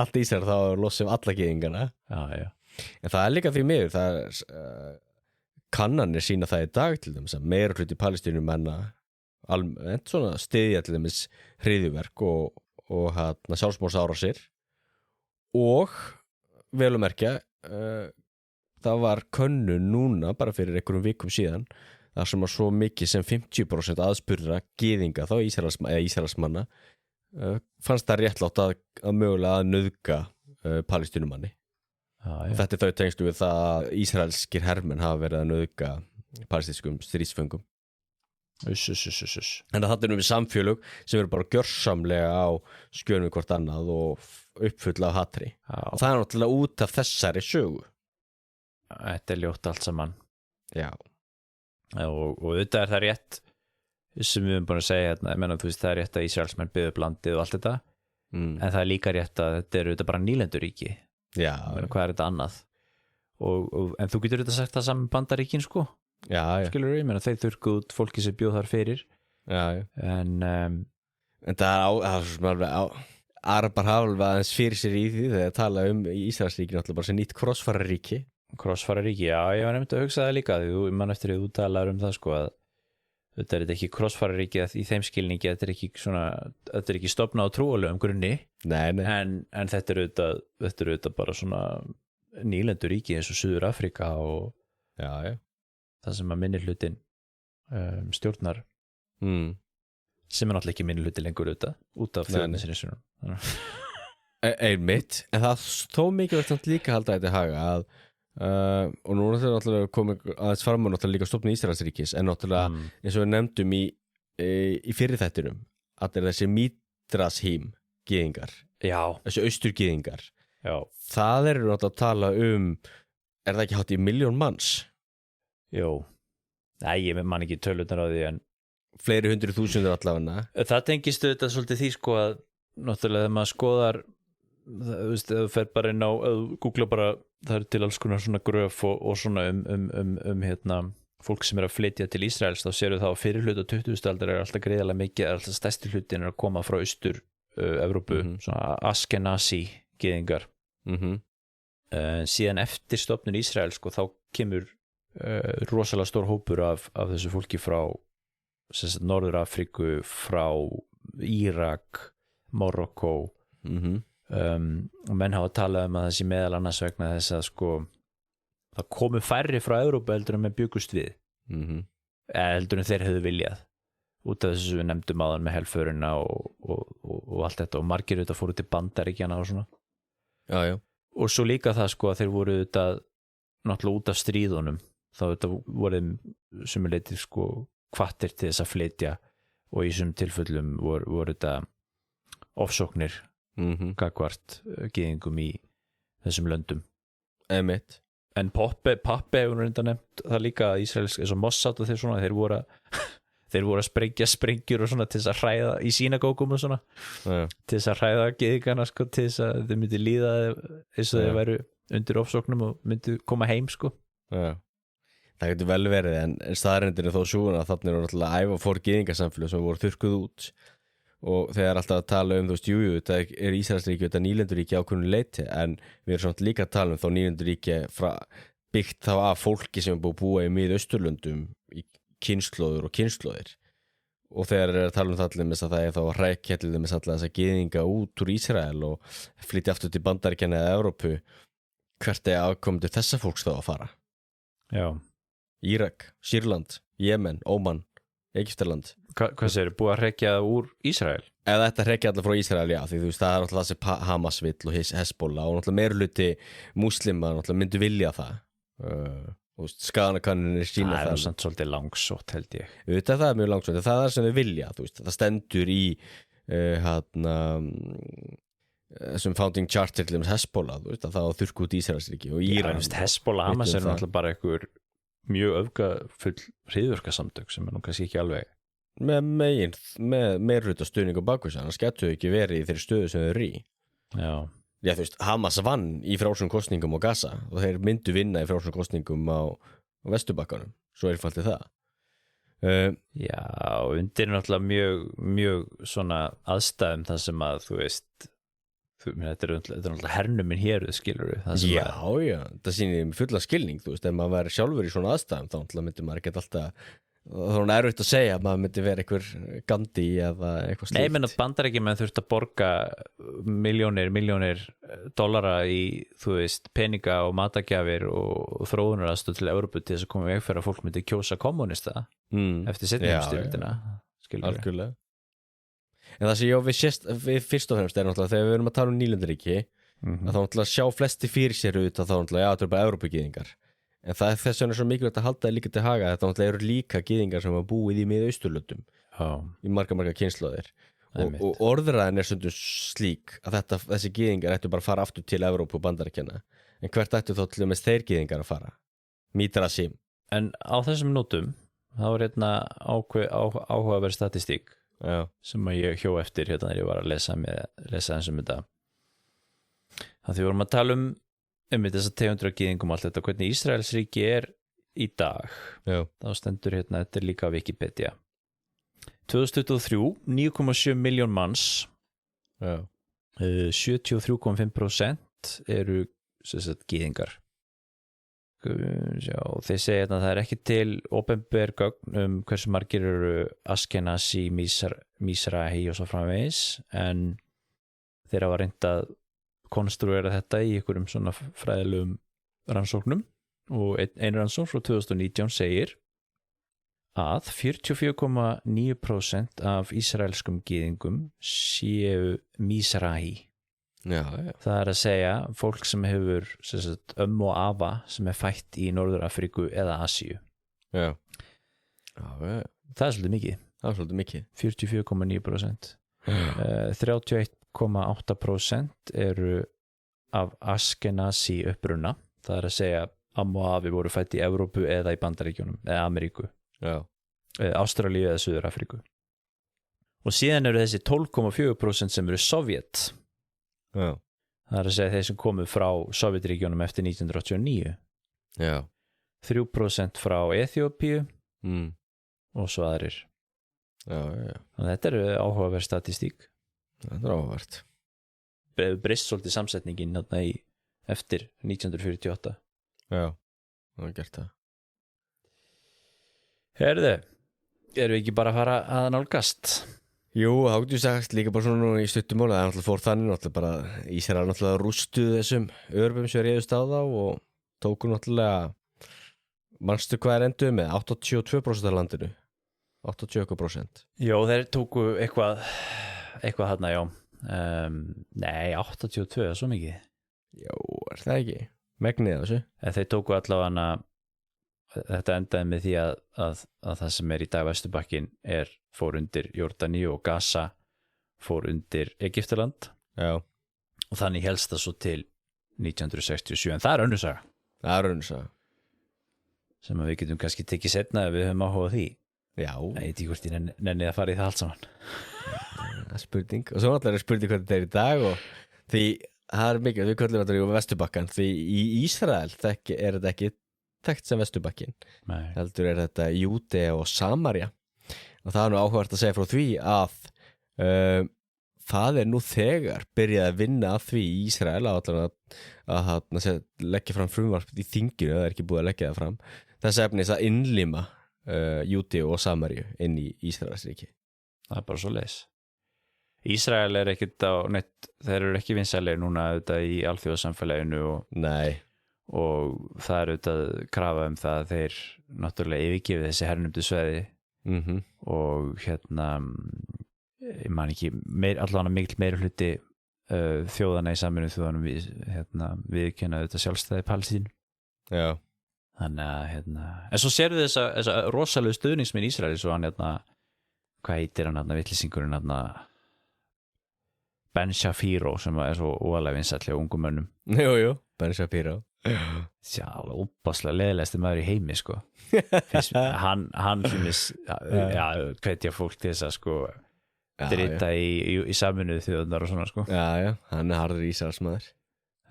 B: allt Ísrael, þá losum alla gyðingana. En það líka því miður, það kannanir sína það í dag til dæmis að meira hluti Palestínumanna almennt svona styðja til dæmis hryðjuverk og sjálfsmorðsárásir og vel að merkja það var könnun núna bara fyrir einhverjum vikum síðan þar sem að svo mikið sem 50% aðspurðra gyðinga þá Ísraelsmanna fannst það réttlátt að mögulega að nauðga Palestínumanni. Þetta er þau tengslu við það að ísraelskir hermenn hafa verið að nauðga palestínskum stríðsföngum. En það er við samfélög sem eru bara gjörsamlega á skjönum hvort annað og uppfull af hatri. Og það er náttúrulega út af þessari sögu.
A: Þetta er ljótt allt saman.
B: Já.
A: Og þetta er það rétt sem við erum búin að segja hérna, ég menna þú veist það er rétt að Ísraelsmenn byggðu upp landið og allt þetta en það er líka rétt að þetta eru þetta bara nýlenduríki.
B: Já.
A: Hvað er þetta annað? En þú getur þetta sagt það saman Bandaríkin sko.
B: Já.
A: Skilur við, ég meina þeir þurrku út fólki sem bjóð þar fyrir.
B: Já.
A: En
B: það Arabar hafa alveg aðeins fyrir sér í því þegar tala Ísraelsríki náttúrulega bara sem nýtt krossfararíki.
A: Krossfararíki, já, ég var nefnt að hugsa það líka því mann eftir að þú talar það sko að þetta er ekki krossfararíki í þeim skilningi, þetta er ekki stofnað á trúalegum grunni.
B: Nei.
A: En þetta er auðvitað bara svona nýlenduríki eins og Suður Afrika og það sem að minnihlutin stjórnar sem er náttúrulega ekki minnihluti lengur auðvitað út af þjóðnisinnisunum.
B: Einmitt, en það þó mikilvægt líka halda þetta haga að og nú er náttúrulega komið aðeins fram og náttúrulega líka stofnun Ísraelsríkis en náttúrulega eins og við nefndum í fyrri þættinum að er þessi Midrashím gyðingar, þessi austurgyðingar, það eru náttúrulega að tala er það ekki hátt í 1 milljón manns?
A: Jú, ég man ekki tölunar á því en
B: fleiri 100.000 allavega.
A: Það tengist þetta svolítið því sko að náttúrulega þegar maður skoðar þú veist, ef þú fer bara inn á googla bara, það er til alls konar svona gröf og svona hérna fólk sem er að flytja til Ísraels þá séru það á fyrir hluta 20. aldar er alltaf greiðalega mikið, alltaf stærsti hlutin er að koma frá austur Evrópu, svona Askenazi gyðingar. Síðan eftir stofnun Ísraels sko, þá kemur rosalega stór hópur af þessu fólki frá Norður Afríku, frá Írak, Marokko og menn hafa talað að það sé meðal annars vegna þess að sko það komu færri frá Evrópu heldur en með byggust við heldur en þeir hefðu viljað út af þessu við nefndum áðan með helförina og allt þetta og margir þetta fóru til Bandaríkjanna og svona og svo líka það sko að þeir voru þetta náttúrulega út af stríðunum þá þetta voru sumuleyti sko hvattir til þess að flytja og í þessum tilfellum voru þetta ofsóknir gagvart gyðingum í þessum löndum.
B: Einmitt.
A: En Pappe hefur reynda nefnt það líka að Ísraelsk eins og Mossad og þeir voru að sprengja sprengjur og svona til þess að hræða í sínagógum og svona til þess að hræða gyðingana sko til þess að þau myndi líða eins og þeir væru undir ofsóknum og myndi koma heim sko.
B: Það getur vel verið en staðreyndin er þó súna að þarna eru náttúrulega æfa fór gyðingasamfélag sem voru þurrkuð út og þegar alltaf að tala þú veist, þetta er Ísraelsríki, þetta nýlenduríki ákveðnu leyti en við erum svona líka að tala þá nýlenduríki byggt þá af fólki sem er búið að búa í Mið-Austurlöndum í kynslóður og kynslóðir og þegar er að tala það allir með það er þá að hrækja til þess að þess að gyðinga út úr Ísrael og flytja aftur til Bandaríkjanna eða Evrópu hvert er afkomendur þessa fólks þá að fara? Írak, Sýrland, Jemen, Óman, Egyptaland.
A: Hvað segir, búið að hrekja úr Ísrael?
B: Eða þetta hrekja allar frá Ísrael, já, því þú veist, það er alltaf þessi Hamas-vill og Hezbollah og náttúrulega meirhluti múslima náttúrulega myndu vilja það. og skaðanakannir sína
A: það er samt svolítið langsótt held ég
B: það er mjög langsótt, það er sem við vilja það stendur í þessum founding charter til Hezbollah, það á þurrku út Ísraelsríki og Íran.
A: Hezbollah Hamas er náttúrulega bara einhver mjög öfgafull hryðjuverkasamtök sem nú kannski ekki alveg
B: með meirhluta stuðning og bakvisa, annars getur ekki verið í þeirri stöðu sem þau eru í. Já, þú veist, Hamas vann í frjálsum kosningum á Gaza og þeir myndu vinna í frjálsum kosningum á Vesturbakkanum, svo einfalt það.
A: Já, undir náttúrulega mjög svona aðstæðum þar sem að þú veist þetta er náttúrulega hernuminn hér skilur
B: já, það sýnir fulla skilning, þú veist, ef maður væri sjálfur í svona aðstæðum þá náttúrulega myndi maður ekki alltaf þá er erfitt að segja að maður myndi vera einhver Gandhi eða eitthvað slíkt.
A: Nei, menn að Bandaríkjamenn þurft að borga milljónir dollara í, þú veist, peninga og matagjafir og þróunaraðstoð til Evrópu til þess að koma í veg fyrir að fólk myndi kjósa kommunista eftir seinni heimsstyrjöldina.
B: Algjörlega. En það sem ég við fyrst og fremst er náttúrulega þegar við erum að tala um nýlendaríki að þá náttúrulega sjá flesti fyrir sér út að þá náttúrulega, það er bara Evrópugyðingar. En það er þess vegna svo mikilvægt að halda það líka til haga þetta náttúrulega eru líka gyðingar sem hafa búið í miðausturlöndum í marga kynslóðir og orðræðin er stundum slík að þessi gyðingar ættu bara að fara aftur til Evrópu og Bandaríkjanna en hvert ættu þá til og með þeir gyðingar að fara? Midrasim. En
A: á þessum nótum þá er hérna áhugaverð statistík sem að ég hjó eftir hérna þegar ég var að lesa eins þetta. Það því vorum að tala um þess að tegundur af gyðingum allt þetta, hvernig Ísraelsríki er í dag. Já. Þá stendur hérna, þetta er líka Wikipedia. 2023, 9,7 miljón manns. Já. 73,5% eru gyðingar. Já, þeir segja hérna að það er ekki til opinber gögn hversu margir eru Askenazi, Mizrahi og svo framvegis, en þeir hafa reynt að konstruera þetta í einhverjum svona fræðilegum rannsóknum og ein rannsókn frá 2019 segir að 44,9% af ísraelskum gyðingum séu Mizrahi. Já. Það er að segja fólk sem hefur og afa sem er fætt í Norður-Afríku eða Asíu. Já. Það er svolítið mikið. 44,9%. 31,8% eru af Askenazi uppruna. Það er að segja amma og afi voru fætt í Evrópu eða í Bandaríkjunum eða Ameríku. Já. Ástralíu eða Suður-Afríku. Og síðan eru þessi 12,4% sem eru Sovjet. Já. Það er að segja þeir sem komu frá Sovjetríkjunum eftir 1989. Já. 3% frá Eþíópíu og svo aðrir. Já. Þannig að þetta eru áhugaverð statistík. Það er áhugavert. Breyst svolítið samsetningin eftir 1948. Já, það er gert það. Herðu, erum við ekki bara að fara að nálgast? Jú, þá getur við sagt líka bara svona í stuttumóla, það er náttúrulega fór þannig náttúrulega bara Ísrael náttúrulega rústuð þessum örbum sem réðust á þá og tóku náttúrulega manstu hvað er enduð með 82% af landinu 80%. Jó, þeir tóku eitthvað þarna, já. Nei, 82 er svo mikið. Jó, er það ekki? Megnið þessu. Þeir tóku allavega þetta endaði með því að það sem er í dag Vesturbakkin fór undir Jórdaníu og Gaza fór undir Egyptaland. Já. Og þannig helst það svo til 1967, en það er önnur saga. Það er önnur saga. Sem að við getum kannski tekið seinna ef við höfum áhuga á því. Já. Ég veit ekki hvort ég nenni að fara í það allt saman. Það er spurning. Og svo náttúrulega er spurning hvað þetta er í dag og því það er mikið, við köllum þetta í Vesturbakkan því í Ísrael er þetta ekki þekkt sem Vesturbakkin. Nei. Heldur er þetta Júdea og Samaría og það er nú áhugavert að segja frá því að það er nú þegar byrjað að vinna að því í Ísrael að leggja fram frumvarp í þinginu, það er ekki búið að leggja það fram þess efnis að innlima Júdeu og Samaríu inn í Ísraelsríki. Það er bara svo leis. Ísrael er ekkert þeir eru ekki vinsælir núna auðvitað í alþjóðasamfélaginu og það er auðvitað krafa það að þeir náttúrulega yfirgefi þessi hernumdu svæði og ég man ekki allavega mikil meiri hluti þjóðana í Sameinuðu þjóðunum viðurkenna auðvitað sjálfstæði Palestínu. Já. Þannig að en svo sérðu þessa rosalegu stuðningsmenn Ísraeli svo hann hvað heitir hann vitlisingurinn Ben Shapiro sem er svo óalega vinsæll hjá ungum mönnum.
B: Jú, Ben Shapiro.
A: Já, alveg óbáslega leðilegasti maður í heimi sko. hann finnst hvetja fólk til þess að sko drita í Sameinuðu þjóðirnar og svona sko.
B: Já, hann er harður Ísraelsmaður.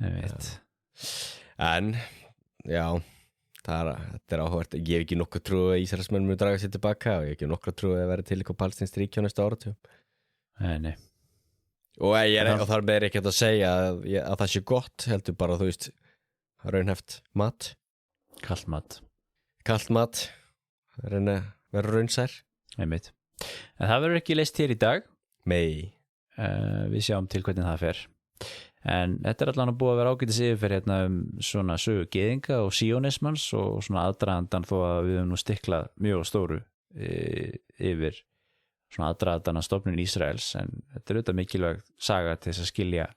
A: Ég veit.
B: En, já, þetta er áhugavert. Ég hef ekki nokkuð trú að Ísraelsmenn munu draga sér tilbaka og ég hef ekki nokkuð trú að vera til eitthvað palestínskt ríki á næstu áratugum.
A: Nei.
B: Og þar með ekki að segja að það sé gott, heldur bara, þú veist, raunhæft mat.
A: Kalt mat.
B: Reyna vera raunsær.
A: Einmitt. En það verður ekki leyst hér í dag.
B: Nei.
A: Við sjáum til hvernig það fer. En þetta er allan að búið að vera ágætis yfirferð svona sögu gyðinga og síónismans og svona aðdragandan þó að við höfum nú stiklað mjög stóru yfir svona aðdragandan að stofnun Ísraels, en þetta er auðvitað mikilvæg saga til þess að skilja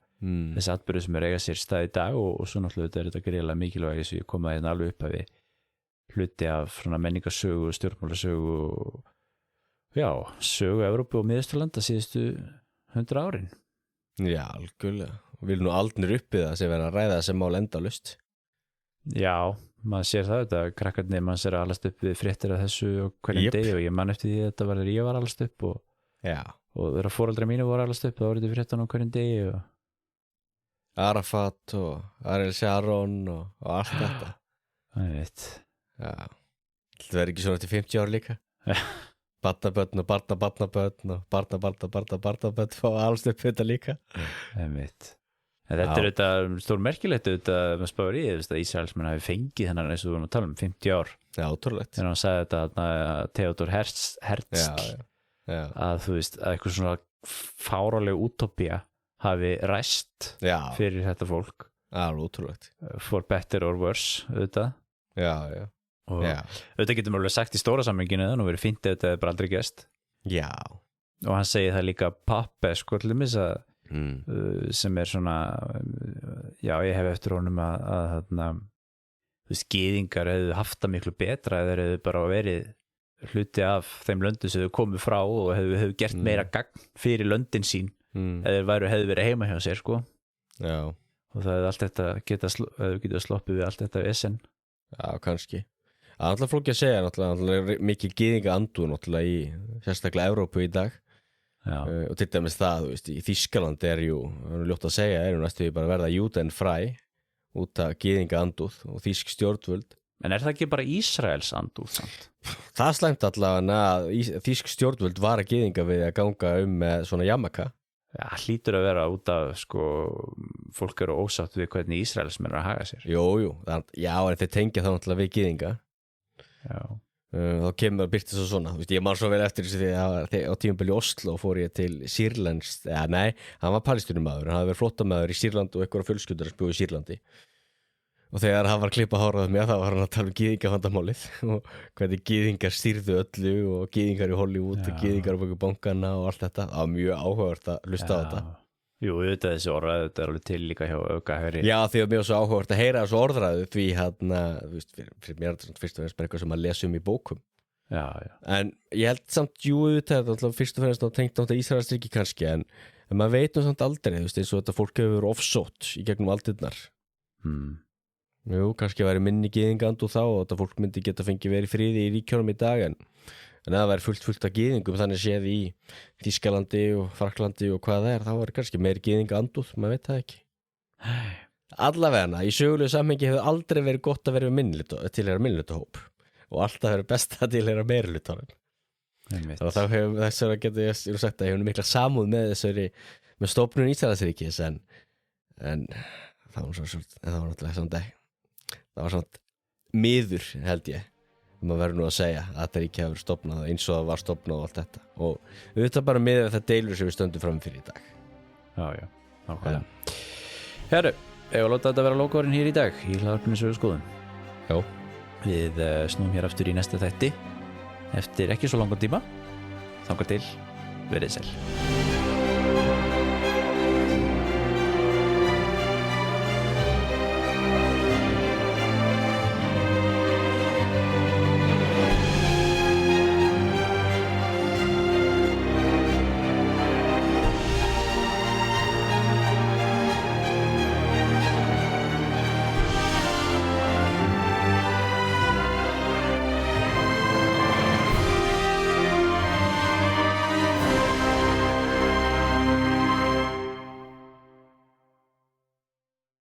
A: þessi atburður sem eiga sér stað í dag og svo náttúrulega er þetta gríðarlega mikilvæg þess að ég komaði alveg upp að við hluti af svona menningarsögu, stjórnmálasögu og sögu Evrópu og Miðausturlanda síðustu 100 árin.
B: Já, algjörlega. Við viljum nú aldnir uppi það sem vera að ræða þessi mál endalaust.
A: Já, maður sér það auðvitað, krakkarnir mann sér að alast upp við fréttir af þessu og hverjum degi og ég man eftir því að þetta var þegar ég var alast upp og þegar foreldrar mínu voru alast upp þá voru þetta fréttan á hverjum degi og
B: Arafat og Ariel Sharon og allt þetta.
A: Það veit.
B: Já, þetta verður ekki svona til 50 ár líka. Barnabörn og barnabörn og barnabörn fá alast upp þetta líka.
A: Það veit. Þetta er auðvitað stór merkilegt auðvitað maður spáir í að Ísraelsmenn hafi fengið þennan eins og við vorum að tala 50 ár.
B: Já, ótrúlegt.
A: Þegar hann sagði þetta Theodor Herzl að þú veist að eitthvað svona fáráleg útópía hafi ræst fyrir þetta fólk.
B: Já, ótrúlegt.
A: For better or worse auðvitað.
B: Já.
A: Og auðvitað getum við alveg sagt í stóra samhenginu þannig að verið fínt að þetta er bara aldrei gerst.
B: Já. Og
A: hann segir það líka Pappe sko til þess að sem er svona ég hef eftir honum að þú veist, gyðingar hefðu haft það miklu betra eða hefðu bara verið hluti af þeim löndum sem þau komið frá og hefðu gert meira gagn fyrir löndin sín eða hefðu verið heima hjá sér sko.
B: Já.
A: Og það hefði allt þetta getað sloppið við allt þetta vesen.
B: Já, kannski. Það er alltaf flókið að segja náttúrulega mikið gyðinga andu náttúrulega í sérstaklega Evrópu í dag. Og til dæmis það, þú veist, í Þýskaland er ljótt að segja, næstu því bara verða júden fræ út af gyðinga andúð og þýsk stjórnvöld.
A: En er það ekki bara Ísraels andúð samt?
B: Það slæmt allavega að þýsk stjórnvöld var að gyðinga við að ganga með svona jamaka.
A: Já, hlýtur að vera út af sko, fólk eru ósátt við hvernig Ísraelsmenn er að haga sér.
B: Jú, en þeir tengja það náttúrulega við gyðinga.
A: Já.
B: Þá kemur að byrta svona, þú veist, ég man svo vel eftir þessu því að á tímabili Oslo fór ég til Sýrlands, hann var palestínumaður, hann hafði verið flóttamaður í Sýrland og einhverja fjölskyldur að spjóða í Sýrlandi og þegar hann var klippað hárað með þá var hann að tala um gyðingavandamálið og hvernig gyðingar stýrðu öllu og gyðingar í Hollywood og gyðingar á böku bankana og allt þetta, það var mjög áhugavert að hlusta á þetta.
A: Jú, auðvitað þessi orðræðu, þetta er alveg til líka hjá öfgahæri.
B: Já, því að mjög svo áhugavert að heyra þessu orðræðu því þú veist, fyrir mér er þetta fyrst og fremst bara eitthvað sem að lesa í bókum.
A: Já.
B: En ég held samt, þetta er alltaf fyrst og fremst tengt á Ísraelsríki kannski, en maður veit samt aldrei, þú veist, eins og þetta fólk hefur verið ofsótt í gegnum aldirnar. Jú, kannski væri minni gyðingand og þá og þetta fólk myndi geta fengið verið friði í ríkjunum í dag, en það væri fullt af gyðingum þannig séð í Þýskalandi og Fraklandi og hvað það er, þá var kannski meiri gyðinga andúð, maður veit það ekki. Allavega, í sögulegu samhengi hefur aldrei verið gott að vera tilheyra minnihlutahóp og alltaf verið best að tilheyra meirihlutanum. Þannig að þá hefur þessari getur ég sagt að ég hefur mikla samúð með stofnun Ísraelsríkis en það var náttúrulega það var svona miður held ég maður verður nú að segja að þetta ríki hefur stofnað eins og það var stofnað og allt þetta og þetta bara miður þetta deilur sem við stöndum fram fyrir í dag.
A: Já, nákvæmlega. Herru, ég var að láta þetta vera lókórinn hér í dag í hlaðvarpinu Sögu skoðun.
B: Já.
A: Við snúum hér aftur í næsta þætti eftir ekki svo langan tíma. Þangað til, verið sæl.